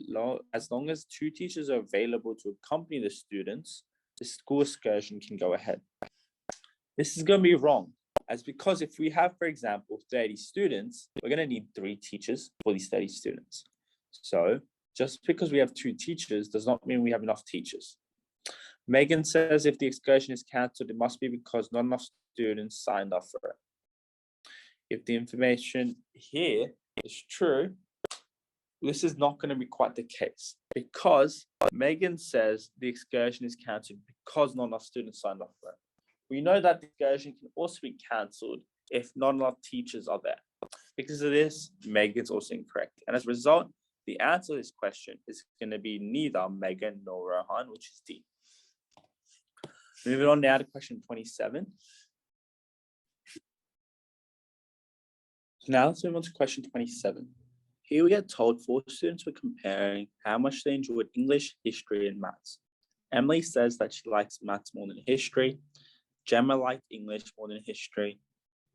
long as 2 teachers are available to accompany the students, the school excursion can go ahead. This is going to be wrong, as because if we have, for example, 30 students, we're going to need 3 teachers for these 30 students. So just because we have 2 teachers does not mean we have enough teachers. Megan says if the excursion is cancelled, it must be because not enough students signed up for it. If the information here is true, this is not going to be quite the case, because Megan says the excursion is cancelled because not enough students signed up for it. We know that the excursion can also be cancelled if not enough teachers are there. Because of this, Megan's also incorrect. And as a result, the answer to this question is going to be neither Megan nor Rohan, which is D. Moving on now to question 27. So now let's move on to question 27. Here we get told 4 students were comparing how much they enjoyed English, history, and maths. Emily says that she likes maths more than history. Gemma liked English more than history.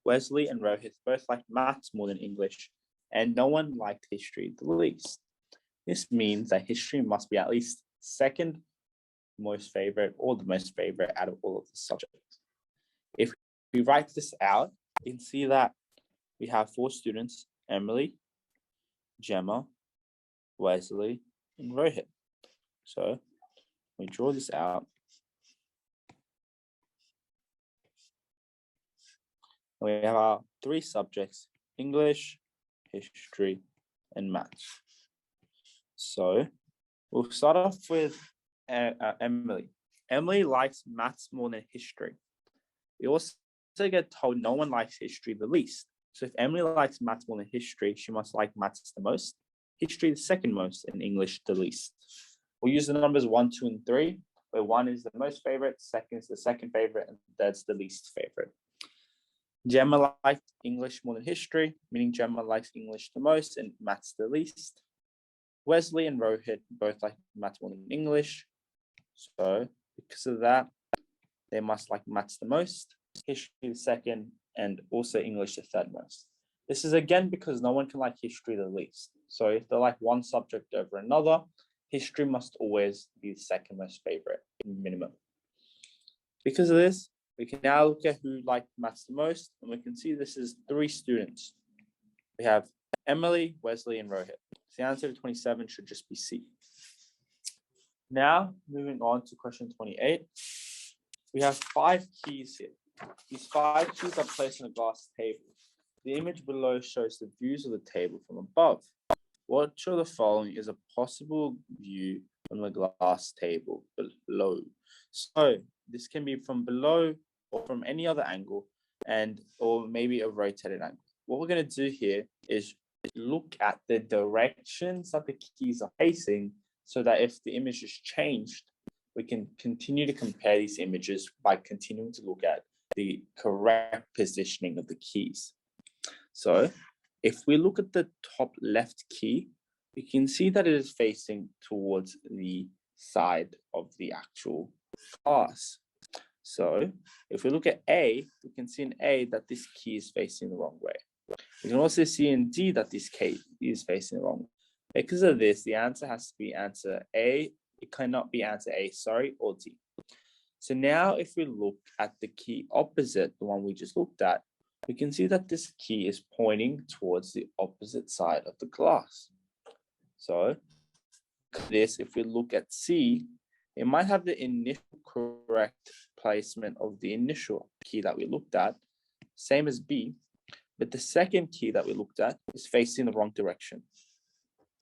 Wesley and Rohit both liked maths more than English, and no one liked history the least. This means that history must be at least second most favorite or the most favorite out of all of the subjects. If we write this out, you can see that we have 4 students, Emily, Gemma, Wesley, and Rohit. So we draw this out. We have our 3 subjects, English, history, and maths. So we'll start off with Emily. Emily likes maths more than history. We also get told no one likes history the least. So if Emily likes maths more than history, she must like maths the most, history the second most, and English the least. We'll use the numbers 1, 2, and 3, where 1 is the most favorite, second is the second favorite, and third's the least favorite. Gemma liked English more than history, meaning Gemma likes English the most and maths the least. Wesley and Rohit both like maths more than English. So because of that, they must like maths the most, history the second, and also English the third most. This is again because no one can like history the least. So if they like one subject over another, history must always be the second most favorite minimum. Because of this, we can now look at who liked maths the most, and we can see this is 3 students. We have Emily, Wesley, and Rohit. So the answer to 27 should just be C. Now, moving on to question 28. We have 5 keys here. These 5 keys are placed on a glass table. The image below shows the views of the table from above. Which of the following is a possible view from the glass table below? So this can be from below or from any other angle, or maybe a rotated angle. What we're going to do here is look at the directions that the keys are facing so that if the image is changed, we can continue to compare these images by continuing to look at the correct positioning of the keys. So if we look at the top left key, we can see that it is facing towards the side of the actual glass. So if we look at A, we can see in A that this key is facing the wrong way. We can also see in D that this key is facing the wrong way. Because of this, the answer has to be answer A. It cannot be answer A, sorry, or D. So now if we look at the key opposite, the one we just looked at, we can see that this key is pointing towards the opposite side of the glass. So this, if we look at C, it might have the initial correct placement of the initial key that we looked at, same as B, but the second key that we looked at is facing the wrong direction.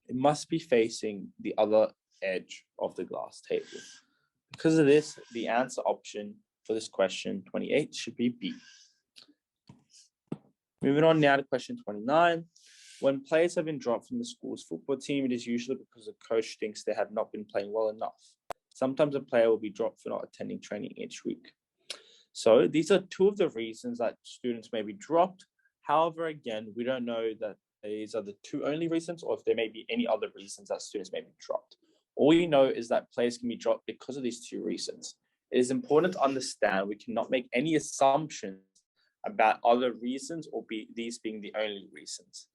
It must be facing the other edge of the glass table. Because of this, the answer option for this question 28 should be B. Moving on now to question 29. When players have been dropped from the school's football team, it is usually because the coach thinks they have not been playing well enough. Sometimes a player will be dropped for not attending training each week. So these are two of the reasons that students may be dropped. However, again, we don't know that these are the two only reasons or if there may be any other reasons that students may be dropped. All we know is that players can be dropped because of these two reasons. It is important to understand we cannot make any assumptions about other reasons or these being the only reasons.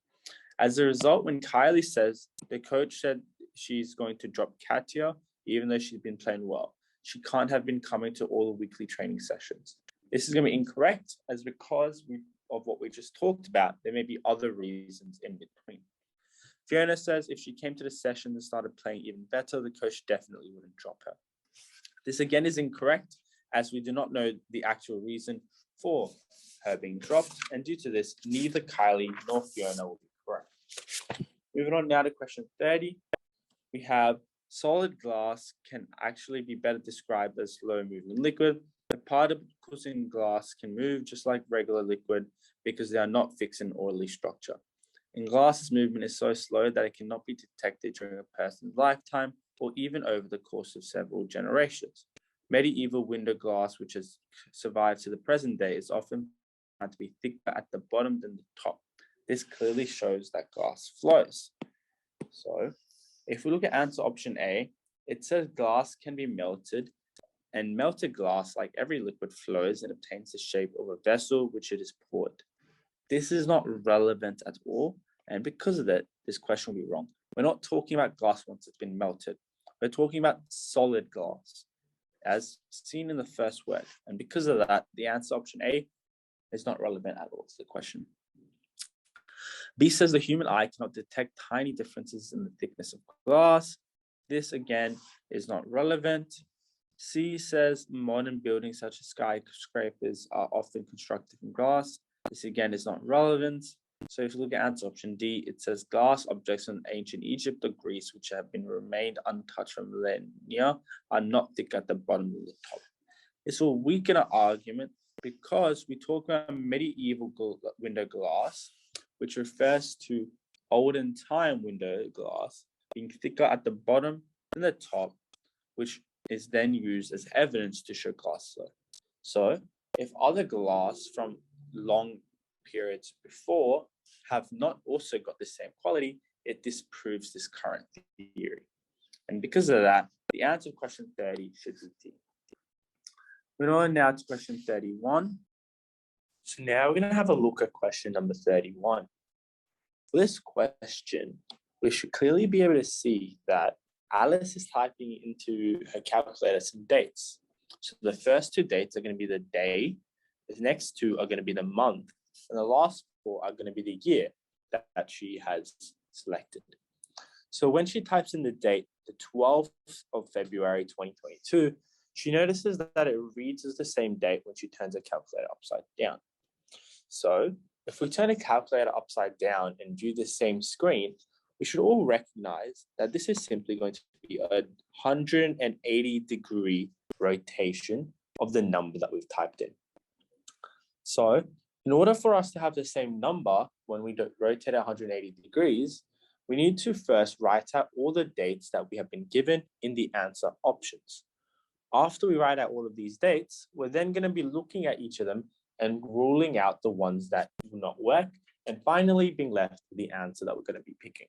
As a result, when Kylie says the coach said she's going to drop Katya, even though she's been playing well, she can't have been coming to all the weekly training sessions. This is going to be incorrect as because of what we just talked about, there may be other reasons in between. Fiona says if she came to the session and started playing even better, the coach definitely wouldn't drop her. This again is incorrect as we do not know the actual reason for her being dropped, and due to this, neither Kylie nor Fiona will be correct. Moving on now to question 30, we have solid glass can actually be better described as slow moving liquid. The particles in glass can move just like regular liquid because they are not fixed in orderly structure. In glass, this movement is so slow that it cannot be detected during a person's lifetime or even over the course of several generations. Medieval window glass, which has survived to the present day, is often found to be thicker at the bottom than the top. This clearly shows that glass flows. So if we look at answer option A, it says glass can be melted, and melted glass, like every liquid, flows and obtains the shape of a vessel which it is poured. This is not relevant at all, and because of that, this question will be wrong. We're not talking about glass once it's been melted. We're talking about solid glass, as seen in the first word, and because of that, the answer option A is not relevant at all to the question. B says the human eye cannot detect tiny differences in the thickness of glass. This again is not relevant. C says modern buildings such as skyscrapers are often constructed from glass. This again is not relevant. So if you look at answer option D, it says glass objects in ancient Egypt or Greece which have been remained untouched for millennia are not thick at the bottom or the top. This will weaken our argument because we talk about medieval window glass, which refers to olden time window glass being thicker at the bottom than the top, which is then used as evidence to show glass flow. So if other glass from long periods before have not also got the same quality, it disproves this current theory. And because of that, the answer to question 30 should be D. Moving on now to question 31. So now we're going to have a look at question number 31. For this question, we should clearly be able to see that Alice is typing into her calculator some dates. So the first two dates are going to be the day, the next two are going to be the month, and the last four are going to be the year that she has selected. So when she types in the date, the 12th of February 2022, she notices that it reads as the same date when she turns her calculator upside down. So if we turn a calculator upside down and view the same screen, we should all recognize that this is simply going to be a 180-degree rotation of the number that we've typed in. So in order for us to have the same number when we rotate 180 degrees, we need to first write out all the dates that we have been given in the answer options. After we write out all of these dates, we're then going to be looking at each of them and ruling out the ones that do not work, and finally being left with the answer that we're going to be picking.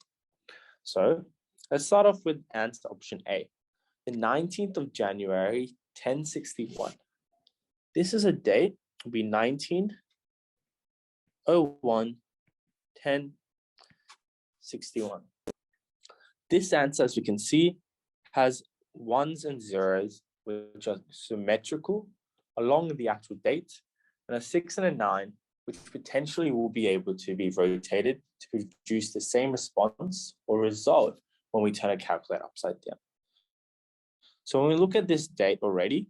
So let's start off with answer option A, the 19th of January, 1061. This is a date, will be 1901, 1061. This answer, as you can see, has ones and zeros, which are symmetrical along the actual date, and a 6 and a 9, which potentially will be able to be rotated to produce the same response or result when we turn a calculator upside down. So when we look at this date already,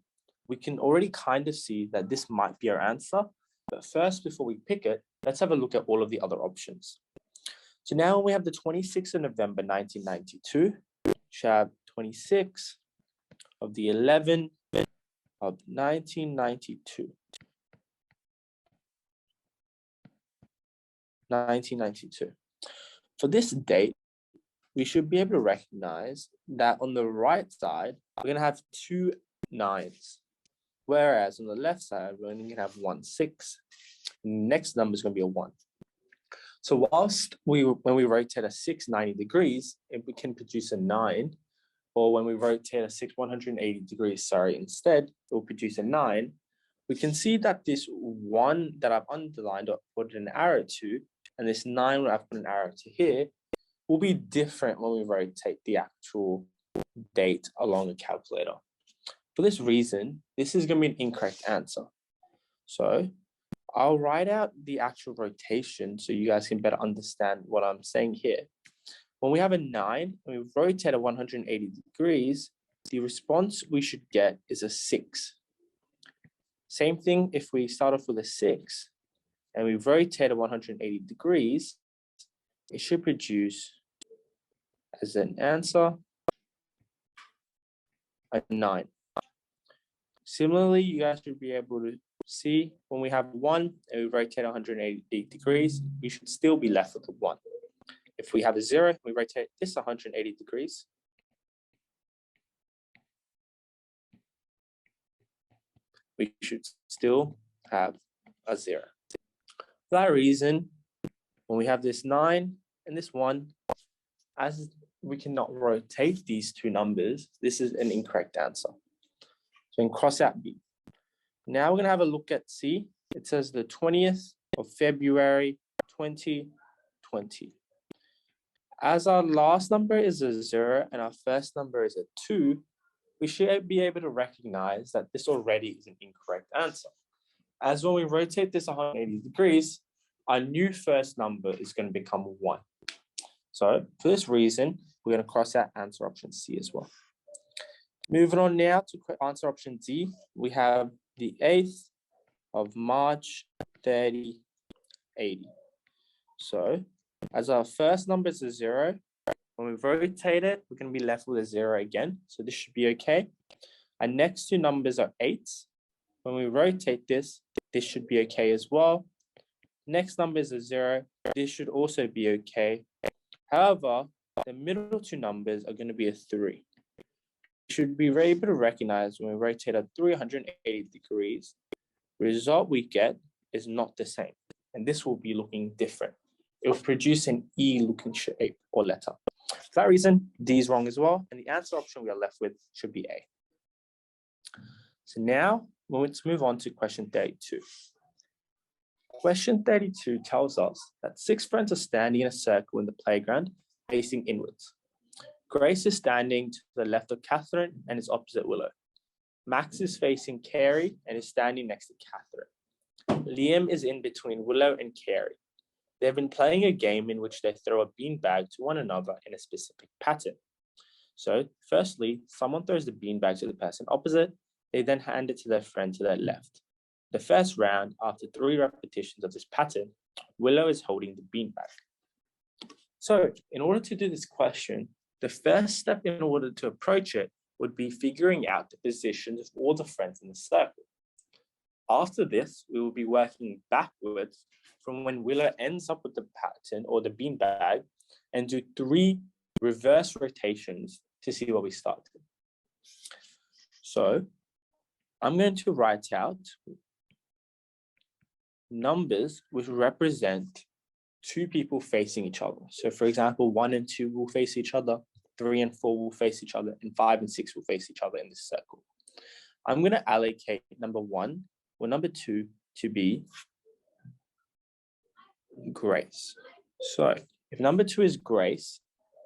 we can already kind of see that this might be our answer. But first, before we pick it, let's have a look at all of the other options. So now we have the 26th of November, 1992. We have 26 of the 11 of 1992. 1992. For this date, we should be able to recognize that on the right side, we're going to have 2 9s, whereas on the left side, we're only going to have 1 6. The next number is going to be a 1. So whilst when we rotate a 6 90 degrees, if we can produce a 9, or when we rotate a 6 180 degrees, instead, it will produce a 9, we can see that this 1 that I've underlined or put an arrow to, and this 9 where I've put an arrow to here, will be different when we rotate the actual date along a calculator. For this reason, this is going to be an incorrect answer. So I'll write out the actual rotation so you guys can better understand what I'm saying here. When we have a 9 and we rotate at 180 degrees, the response we should get is a 6. Same thing if we start off with a 6 and we rotate at 180 degrees, it should produce as an answer a 9. Similarly, you guys should be able to see when we have 1 and we rotate 180 degrees, we should still be left with a 1. If we have a 0, we rotate this 180 degrees. We should still have a 0. For that reason, when we have this 9 and this 1, as we cannot rotate these two numbers, this is an incorrect answer. So we can cross out B. Now we're going to have a look at C. It says the 20th of February, 2020. As our last number is a 0 and our first number is a 2, we should be able to recognize that this already is an incorrect answer. As when we rotate this 180 degrees, our new first number is going to become 1. So for this reason, we're going to cross out answer option C as well. Moving on now to answer option D, we have the 8th of March, 3080. So as our first number is a 0, when we rotate it, we're going to be left with a 0 again. So this should be okay. Our next two numbers are 8s. When we rotate this, this should be okay as well. Next number is a 0. This should also be okay. However, the middle two numbers are going to be a 3. We should be able to recognize when we rotate at 380 degrees, the result we get is not the same. And this will be looking different. It will produce an E-looking shape or letter. For that reason, D is wrong as well. And the answer option we are left with should be A. So now, let's move on to question 32. Question 32 tells us that 6 friends are standing in a circle in the playground facing inwards. Grace is standing to the left of Catherine and is opposite Willow. Max is facing Carrie and is standing next to Catherine. Liam is in between Willow and Carrie. They've been playing a game in which they throw a beanbag to one another in a specific pattern. So firstly, someone throws the beanbag to the person opposite. They then hand it to their friend to their left. The first round, after 3 repetitions of this pattern, Willow is holding the beanbag. So in order to do this question, the first step in order to approach it would be figuring out the positions of all the friends in the circle. After this, we will be working backwards from when Willow ends up with the pattern or the beanbag and do 3 reverse rotations to see where we started. So I'm going to write out numbers which represent 2 people facing each other. So for example, 1 and 2 will face each other, 3 and 4 will face each other, and 5 and 6 will face each other in this circle. I'm going to allocate number 1 or number 2 to be Grace. So if number 2 is Grace,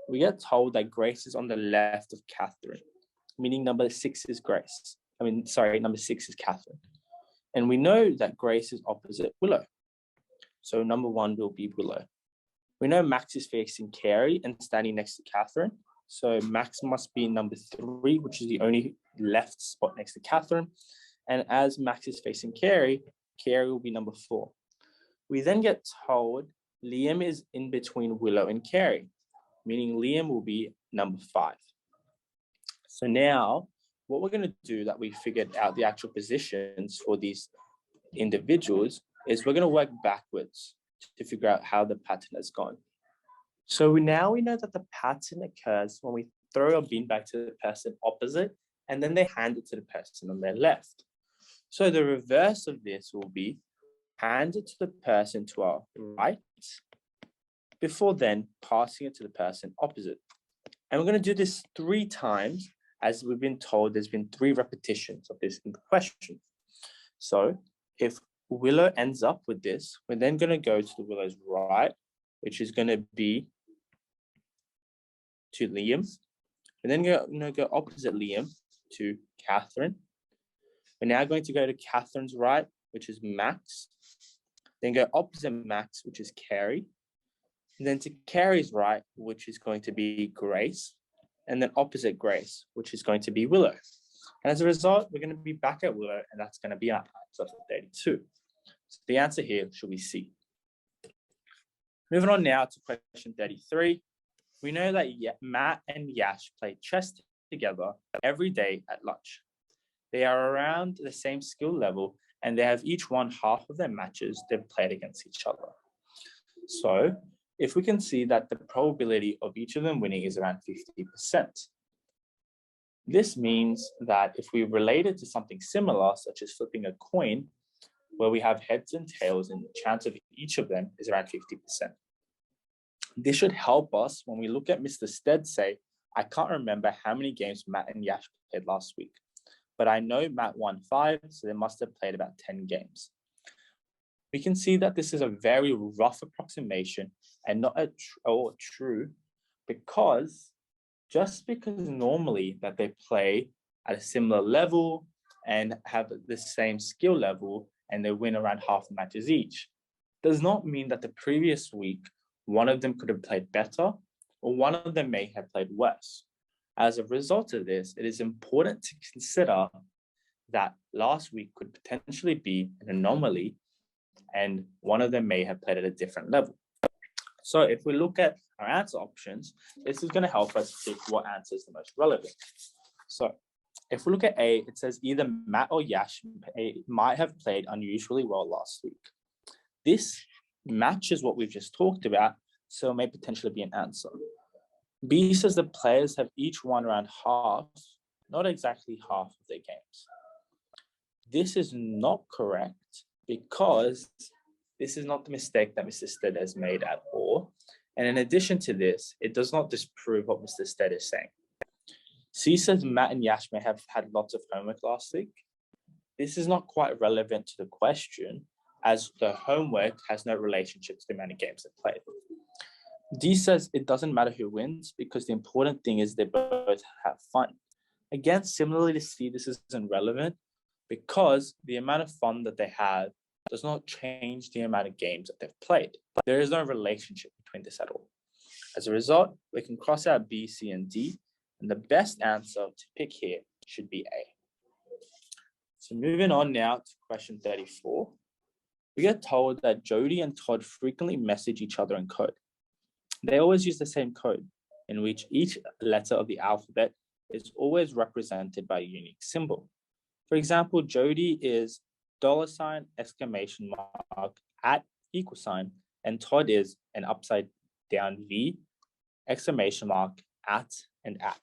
we get told that Grace is on the left of Catherine, meaning number 6 is Grace. Number 6 is Catherine. And we know that Grace is opposite Willow. So number 1 will be Willow. We know Max is facing Carrie and standing next to Catherine. So Max must be number 3, which is the only left spot next to Catherine. And as Max is facing Carrie, Carrie will be number 4. We then get told Liam is in between Willow and Carrie, meaning Liam will be number 5. So now what we're going to do that we figured out the actual positions for these individuals is we're going to work backwards to figure out how the pattern has gone. So we know that the pattern occurs when we throw a beanbag to the person opposite and then they hand it to the person on their left. So the reverse of this will be hand it to the person to our right before then passing it to the person opposite. And we're going to do this 3 times, as we've been told there's been 3 repetitions of this in the question. So if Willow ends up with this, we're then going to go to the Willow's right, which is going to be to Liam. We're then going to go opposite Liam to Catherine. We're now going to go to Catherine's right, which is Max. Then go opposite Max, which is Carrie. And then to Carrie's right, which is going to be Grace. And then opposite Grace, which is going to be Willow. And as a result, we're going to be back at Willow, and that's going to be our answer for 32. So the answer here should be C. Moving on now to question 33. We know that Matt and Yash play chess together every day at lunch. They are around the same skill level, and they have each won half of their matches they've played against each other. So if we can see that the probability of each of them winning is around 50%. This means that if we relate it to something similar, such as flipping a coin, where we have heads and tails, and the chance of each of them is around 50%. This should help us when we look at Mr. Stead say, I can't remember how many games Matt and Yash played last week, but I know Matt won 5, so they must have played about 10 games. We can see that this is a very rough approximation and not true, because just because normally that they play at a similar level and have the same skill level and they win around half the matches each, does not mean that the previous week one of them could have played better or one of them may have played worse. As a result of this, it is important to consider that last week could potentially be an anomaly and one of them may have played at a different level. So if we look at our answer options, this is going to help us pick what answer is the most relevant. So if we look at A, it says either Matt or Yash might have played unusually well last week. This matches what we've just talked about, so it may potentially be an answer. B says the players have each won around half, not exactly half of their games. This is not correct because this is not the mistake that Mr. Stead has made at all. And in addition to this, it does not disprove what Mr. Stead is saying. C says Matt and Yash may have had lots of homework last week. This is not quite relevant to the question, as the homework has no relationship to the amount of games they played. D says it doesn't matter who wins because the important thing is they both have fun. Again, similarly to C, this isn't relevant because the amount of fun that they have does not change the amount of games that they've played. There is no relationship between this at all. As a result, we can cross out B, C, and D, and the best answer to pick here should be A. So moving on now to question 34. We get told that Jody and Todd frequently message each other in code. They always use the same code, in which each letter of the alphabet is always represented by a unique symbol. For example, Jody is $, exclamation mark, @ and Todd is an upside down V exclamation mark, at, and at.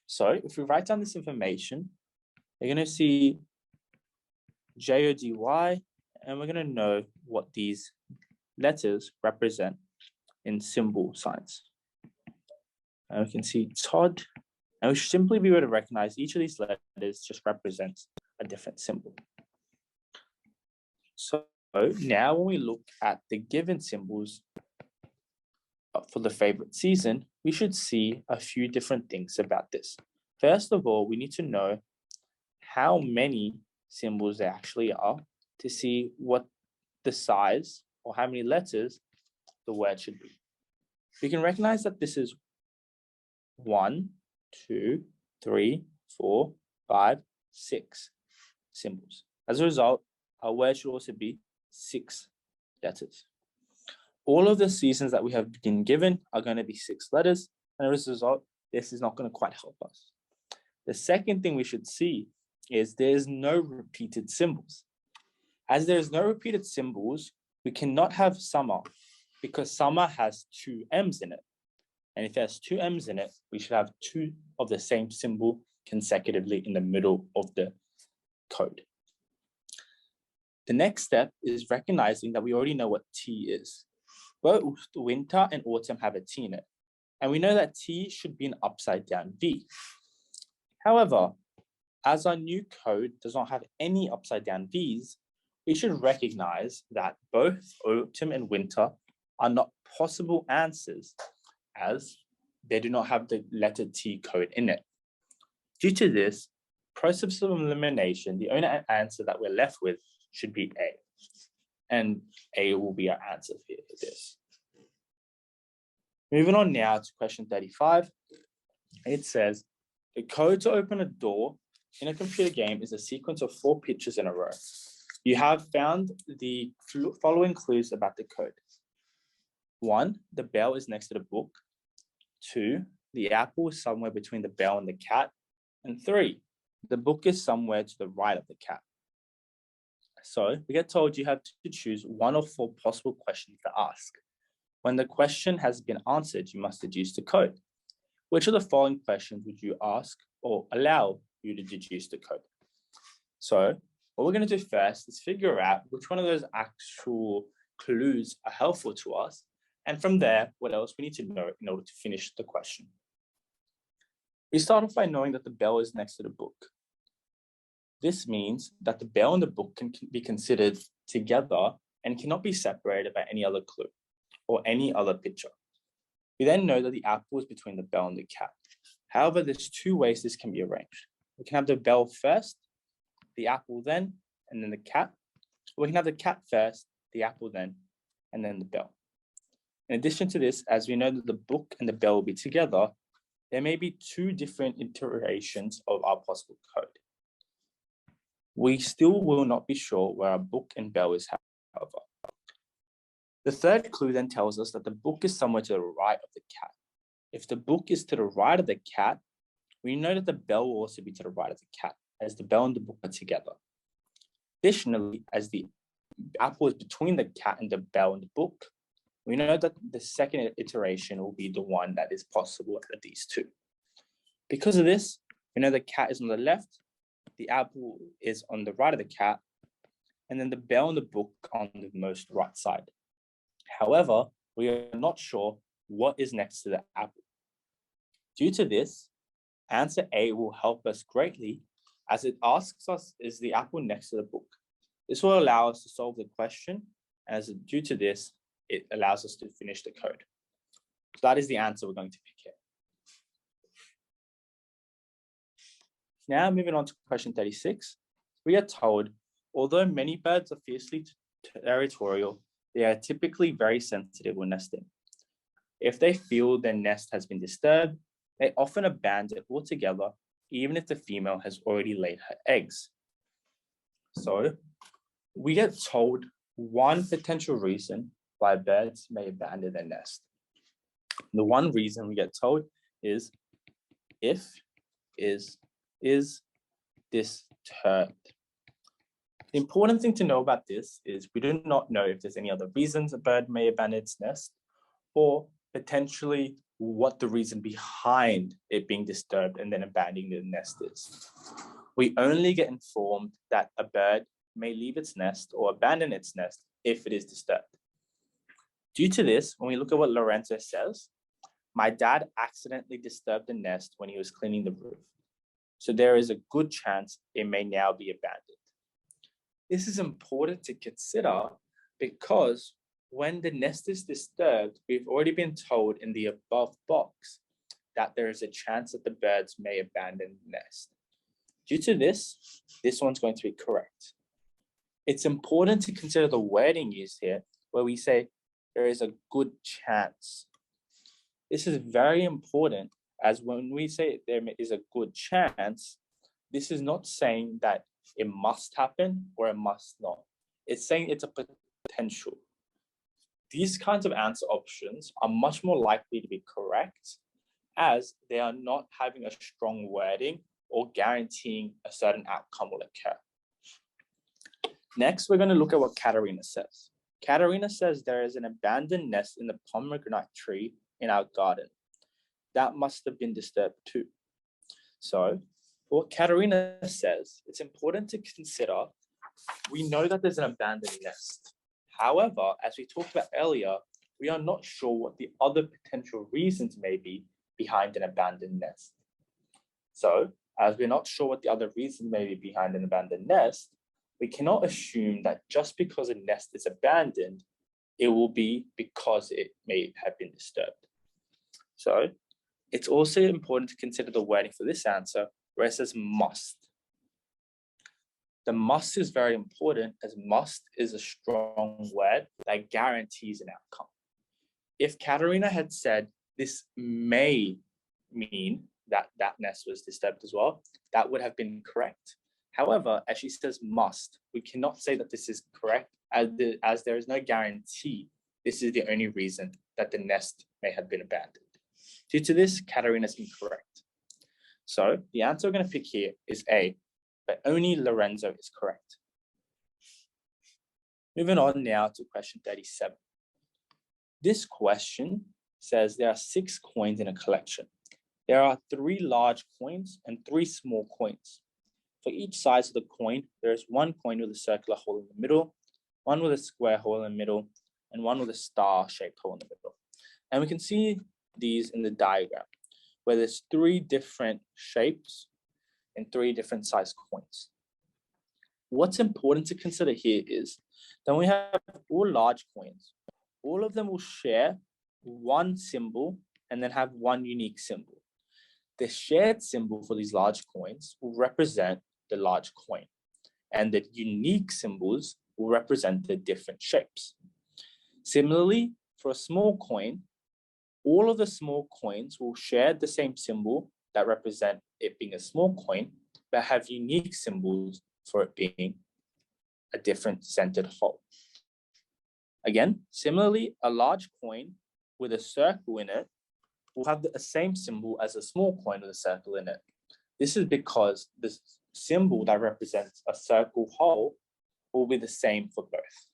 So if we write down this information, you're going to see JODY, and we're going to know what these letters represent in symbol signs. And we can see Todd, and we should simply be able to recognize each of these letters just represents a different symbol. So now when we look at the given symbols for the favorite season, we should see a few different things about this. First of all, we need to know how many symbols there actually are to see what the size or how many letters the word should be. We can recognize that this is 1, 2, 3, 4, 5, 6 symbols. As a result, our word should also be 6 letters. All of the seasons that we have been given are going to be 6 letters, and as a result, this is not going to quite help us. The second thing we should see is there is no repeated symbols. As there is no repeated symbols, we cannot have summer because summer has 2 M's in it. And if it has 2 M's in it, we should have 2 of the same symbol consecutively in the middle of the code. The next step is recognizing that we already know what T is. Both winter and autumn have a T in it. And we know that T should be an upside down V. However, as our new code does not have any upside down V's, we should recognize that both autumn and winter are not possible answers as they do not have the letter T code in it. Due to this process of elimination, the only answer that we're left with should be A. And A will be our answer for this. Moving on now to question 35. It says, the code to open a door in a computer game is a sequence of 4 pictures in a row. You have found the following clues about the code. 1, the bell is next to the book. 2, the apple is somewhere between the bell and the cat. And 3, the book is somewhere to the right of the cat. So we get told you have to choose 1 of 4 possible questions to ask. When the question has been answered, you must deduce the code. Which of the following questions would you ask or allow you to deduce the code? So what we're going to do first is figure out which one of those actual clues are helpful to us. And from there, what else we need to know in order to finish the question. We start off by knowing that the bell is next to the book. This means that the bell and the book can be considered together and cannot be separated by any other clue or any other picture. We then know that the apple is between the bell and the cat. However, there's 2 ways this can be arranged. We can have the bell first, the apple then, and then the cat. Or we can have the cat first, the apple then, and then the bell. In addition to this, as we know that the book and the bell will be together, there may be 2 different iterations of our possible code. We still will not be sure where our book and bell is, however. The third clue then tells us that the book is somewhere to the right of the cat. If the book is to the right of the cat, we know that the bell will also be to the right of the cat, as the bell and the book are together. Additionally, as the apple is between the cat and the bell and the book, we know that the second iteration will be the one that is possible out of these 2. Because of this, we know the cat is on the left, the apple is on the right of the cat, and then the bell and the book on the most right side. However, we are not sure what is next to the apple. Due to this, answer A will help us greatly as it asks us, is the apple next to the book? This will allow us to solve the question, as due to this, it allows us to finish the code. So that is the answer we're going to pick here. Now moving on to question 36, we are told, although many birds are fiercely territorial, they are typically very sensitive when nesting. If they feel their nest has been disturbed, they often abandon it altogether, even if the female has already laid her eggs. So we get told 1 potential reason why birds may abandon their nest. The 1 reason we get told is if is disturbed. The important thing to know about this is we do not know if there's any other reasons a bird may abandon its nest, or potentially what the reason behind it being disturbed and then abandoning the nest is. We only get informed that a bird may leave its nest or abandon its nest if it is disturbed. Due to this, when we look at what Lorenzo says, my dad accidentally disturbed the nest when he was cleaning the roof. So there is a good chance it may now be abandoned. This is important to consider because when the nest is disturbed, we've already been told in the above box that there is a chance that the birds may abandon the nest. Due to this one's going to be correct. It's important to consider the wording used here where we say there is a good chance. This is very important as when we say there is a good chance, this is not saying that it must happen or it must not. It's saying it's a potential. These kinds of answer options are much more likely to be correct as they are not having a strong wording or guaranteeing a certain outcome will occur. Next, we're going to look at what Katerina says. Katerina says there is an abandoned nest in the pomegranate tree in our garden. That must have been disturbed too. So what Katerina says, it's important to consider, we know that there's an abandoned nest. However, as we talked about earlier, we are not sure what the other potential reasons may be behind an abandoned nest. So as we're not sure what the other reason may be behind an abandoned nest, we cannot assume that just because a nest is abandoned, it will be because it may have been disturbed. So it's also important to consider the wording for this answer where it says must. The must is very important as must is a strong word that guarantees an outcome. If Katerina had said this may mean that that nest was disturbed as well, that would have been correct. However, as she says must, we cannot say that this is correct as there is no guarantee this is the only reason that the nest may have been abandoned. Due to this, Katerina is incorrect. So the answer we're going to pick here is A, but only Lorenzo is correct. Moving on now to question 37. This question says there are 6 coins in a collection. There are 3 large coins and 3 small coins. For each size of the coin, there is 1 coin with a circular hole in the middle, 1 with a square hole in the middle, and 1 with a star-shaped hole in the middle. And we can see these in the diagram, where there's 3 different shapes and 3 different size coins. What's important to consider here is that we have all large coins. All of them will share 1 symbol and then have 1 unique symbol. The shared symbol for these large coins will represent the large coin, and the unique symbols will represent the different shapes. Similarly, for a small coin, all of the small coins will share the same symbol that represent it being a small coin, but have unique symbols for it being a different centered hole. Again, similarly, a large coin with a circle in it will have the same symbol as a small coin with a circle in it. This is because the symbol that represents a circle hole will be the same for both.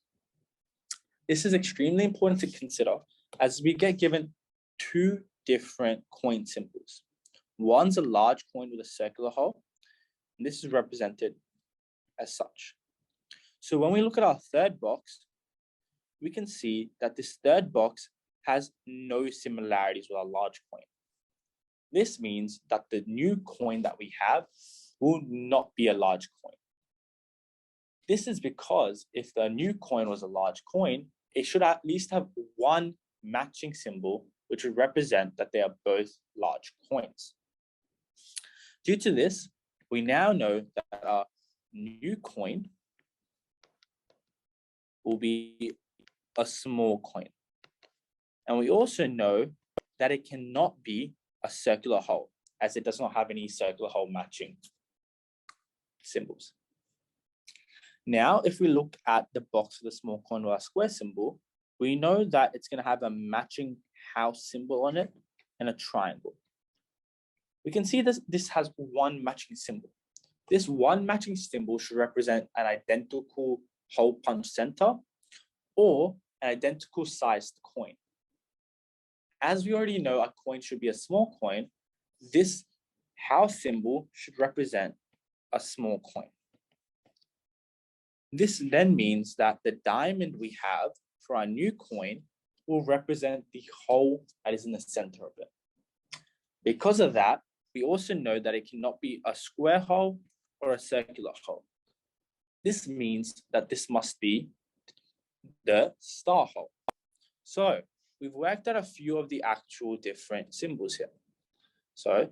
This is extremely important to consider as we get given 2 different coin symbols. One's a large coin with a circular hole, and this is represented as such. So when we look at our third box, we can see that this third box has no similarities with our large coin. This means that the new coin that we have will not be a large coin. This is because if the new coin was a large coin, it should at least have 1 matching symbol, which would represent that they are both large coins. Due to this, we now know that our new coin will be a small coin. And we also know that it cannot be a circular hole, as it does not have any circular hole matching symbols. Now, if we look at the box with a small coin with our square symbol, we know that it's going to have a matching house symbol on it and a triangle. We can see this has 1 matching symbol. This 1 matching symbol should represent an identical hole punch center or an identical sized coin. as we already know, a coin should be a small coin, this house symbol should represent a small coin. This then means that the diamond we have for our new coin will represent the hole that is in the center of it. Because of that, we also know that it cannot be a square hole or a circular hole. This means that this must be the star hole. So we've worked out a few of the actual different symbols here. So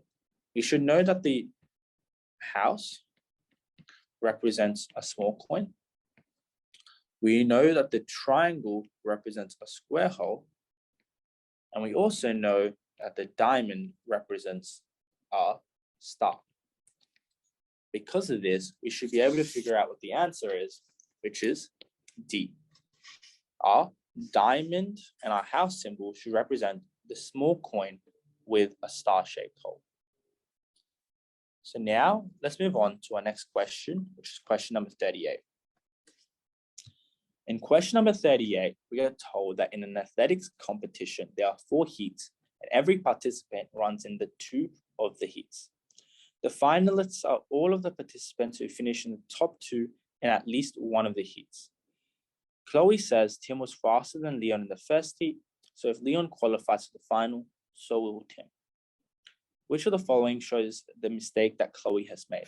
we should know that the house represents a small coin. We know that the triangle represents a square hole. And we also know that the diamond represents a star. Because of this, we should be able to figure out what the answer is, which is D. Our diamond and our house symbol should represent the small coin with a star-shaped hole. So now let's move on to our next question, which is question number 38. In question number 38, we get told that in an athletics competition, there are 4 heats and every participant runs in the 2 of the heats. The finalists are all of the participants who finish in the top 2 in at least one of the heats. Chloe says Tim was faster than Leon in the first heat, so if Leon qualifies for the final, so will Tim. Which of the following shows the mistake that Chloe has made?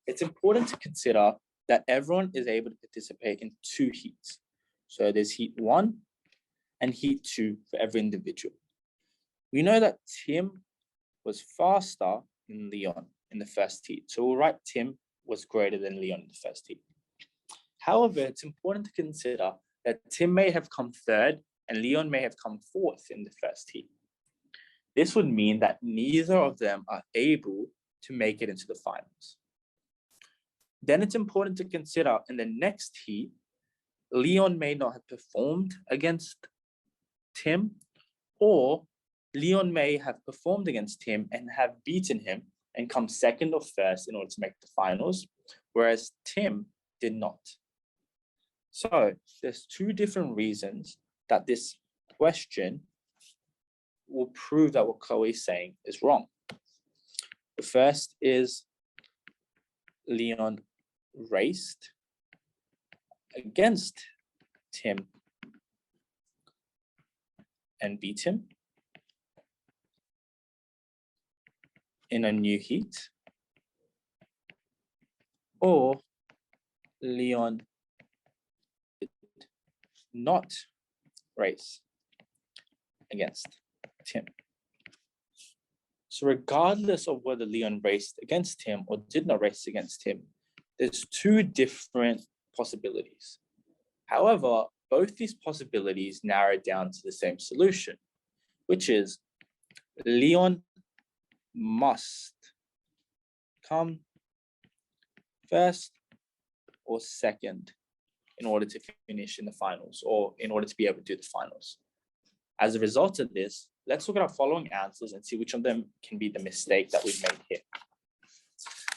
It's important to consider that everyone is able to participate in 2 heats. So there's heat 1 and heat 2 for every individual. We know that Tim was faster than Leon in the first heat. So we'll write Tim was greater than Leon in the first heat. However, it's important to consider that Tim may have come 3rd and Leon may have come 4th in the first heat. This would mean that neither of them are able to make it into the finals. Then it's important to consider in the next heat, Leon may not have performed against Tim, or Leon may have performed against Tim and have beaten him and come 2nd or 1st in order to make the finals, whereas Tim did not. So there's 2 different reasons that this question will prove that what Chloe is saying is wrong. The first is Leon raced against Tim and beat him in a new heat, or Leon did not race against Tim. So regardless of whether Leon raced against Tim or did not race against Tim, there's 2 different possibilities. However, both these possibilities narrow down to the same solution, which is Leon must come 1st or 2nd in order to finish in the finals, or in order to be able to do the finals. As a result of this, let's look at our following answers and see which of them can be the mistake that we've made here.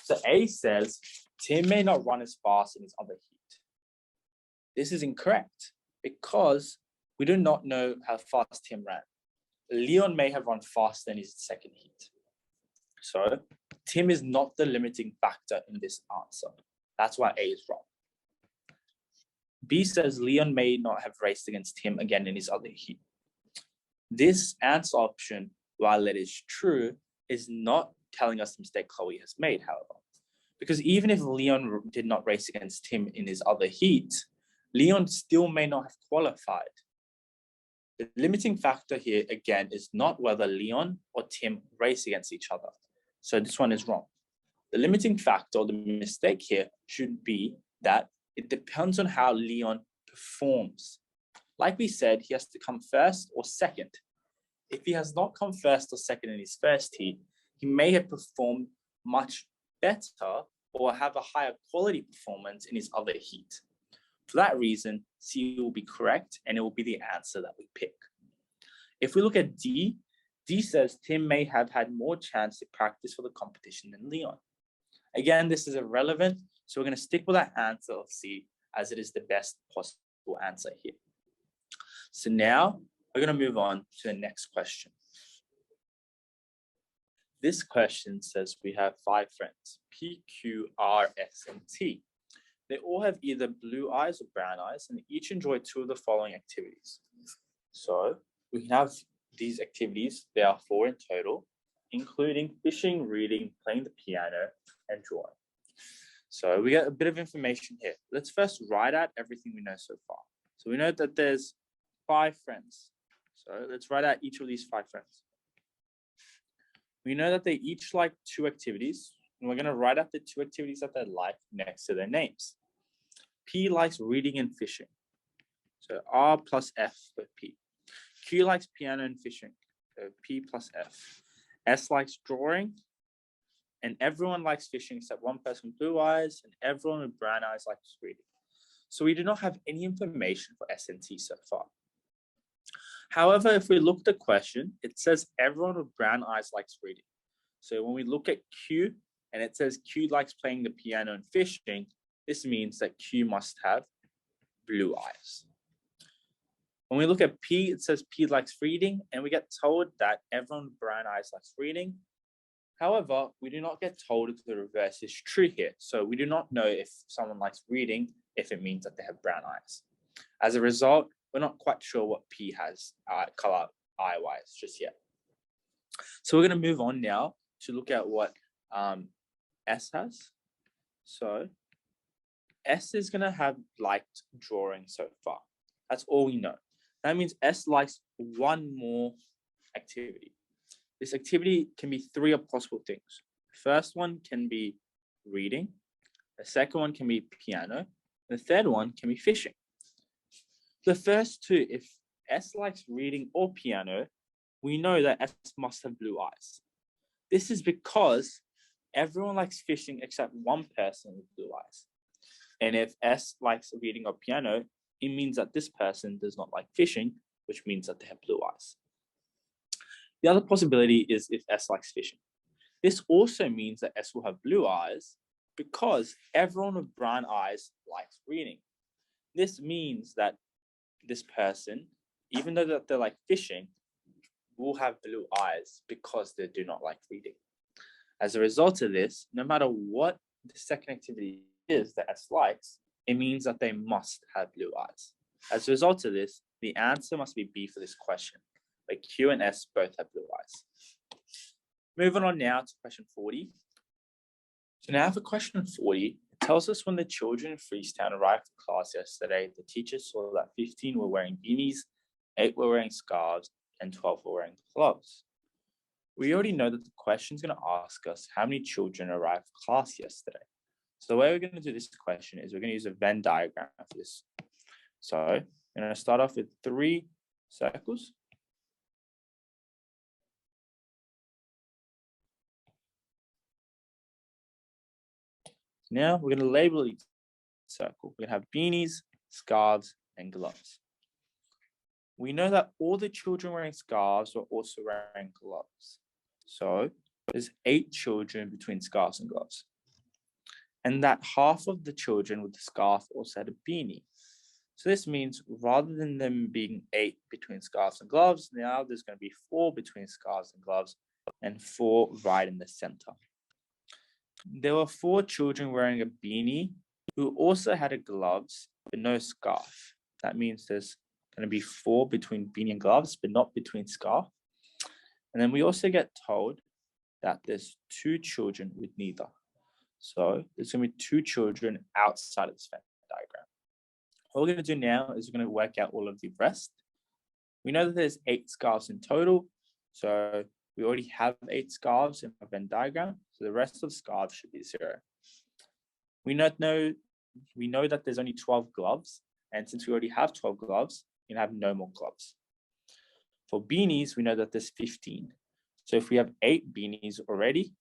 So A says, Tim may not run as fast in his other heat. This is incorrect because we do not know how fast Tim ran. Leon may have run faster in his 2nd heat. So Tim is not the limiting factor in this answer. That's why A is wrong. B says Leon may not have raced against Tim again in his other heat. This answer option, while it is true, is not telling us the mistake Chloe has made, however. Because even if Leon did not race against Tim in his other heat, Leon still may not have qualified. The limiting factor here, again, is not whether Leon or Tim race against each other. So this one is wrong. The limiting factor, or the mistake here, should be that it depends on how Leon performs. Like we said, he has to come 1st or 2nd. If he has not come 1st or 2nd in his first heat, he may have performed much better or have a higher quality performance in his other heat. For that reason, C will be correct and it will be the answer that we pick. If we look at D, D says Tim may have had more chance to practice for the competition than Leon. Again, this is irrelevant, so we're going to stick with that answer of C as it is the best possible answer here. So now We're going to move on to the next question. This question says we have 5 friends, P, Q, R, S, and T. They all have either blue eyes or brown eyes, and each enjoy 2 of the following activities. So we can have these activities. There are 4 in total, including fishing, reading, playing the piano, and drawing. So we get a bit of information here. Let's first write out everything we know so far. So we know that there's 5 friends. So let's write out each of these 5 friends. We know that they each like 2 activities, and we're going to write out the 2 activities that they like next to their names. P likes reading and fishing. So R plus F for P. Q likes piano and fishing. So P plus F. S likes drawing. And everyone likes fishing except one person with blue eyes, and everyone with brown eyes likes reading. So we do not have any information for S and T so far. However, if we look at the question, it says everyone with brown eyes likes reading. So when we look at Q and it says Q likes playing the piano and fishing, this means that Q must have blue eyes. When we look at P, it says P likes reading, and we get told that everyone with brown eyes likes reading. However, we do not get told if the reverse is true here. So we do not know if someone likes reading, if it means that they have brown eyes. As a result, we're not quite sure what P has color eye-wise just yet. So we're going to move on now to look at what S has. So S is going to have liked drawing so far. That's all we know. That means S likes one more activity. This activity can be 3 possible things. The first one can be reading. The second one can be piano. The third one can be fishing. The first 2, if S likes reading or piano, we know that S must have blue eyes. This is because everyone likes fishing except one person with blue eyes. And if S likes reading or piano, it means that this person does not like fishing, which means that they have blue eyes. The other possibility is if S likes fishing. This also means that S will have blue eyes because everyone with brown eyes likes reading. This means that this person, even though that they like fishing, will have blue eyes because they do not like reading. As a result of this, no matter what the second activity is that S likes, it means that they must have blue eyes. As a result of this, the answer must be B for this question. Like Q and S both have blue eyes. Moving on now to question 40. So now for question 40, it tells us when the children in Freetown arrived to class yesterday, the teacher saw that 15 were wearing beanies, 8 were wearing scarves, and 12 were wearing gloves. We already know that the question is going to ask us how many children arrived to class yesterday. So the way we're going to do this question is we're going to use a Venn diagram for this. So I'm going to start off with 3 circles. Now we're going to label each circle. We're going to have beanies, scarves, and gloves. We know that all the children wearing scarves were also wearing gloves. So there's 8 children between scarves and gloves. And that half of the children with the scarf also had a beanie. So this means rather than them being 8 between scarves and gloves, now there's going to be 4 between scarves and gloves and 4 right in the center. There were 4 children wearing a beanie who also had a gloves but no scarf. That means there's going to be 4 between beanie and gloves, but not between scarf. And then we also get told that there's 2 children with neither. So there's going to be 2 children outside of this Venn diagram. What we're going to do now is we're going to work out all of the rest. We know that there's 8 scarves in total. So we already have 8 scarves in our Venn diagram. So the rest of the scarves should be 0. We know that there's only 12 gloves. And since we already have 12 gloves, you can have no more gloves. For beanies, we know that there's 15. So if we have 8 beanies already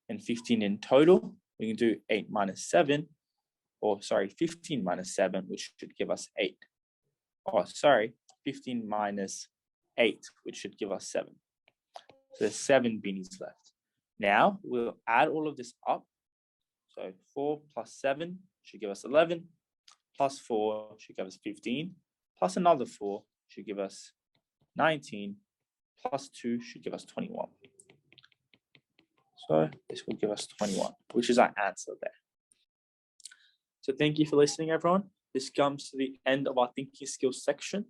and 15 in total, we can do 8 minus 7, or sorry, 15 minus 7, which should give us 8. Oh, sorry, 15 minus 8, which should give us 7. So there's 7 beanies left. Now we'll add all of this up. So 4 plus 7 should give us 11, plus 4 should give us 15, plus another 4 should give us 19 plus 2 should give us 21. So this will give us 21, which is our answer there. So thank you for listening, everyone. This comes to the end of our thinking skills section.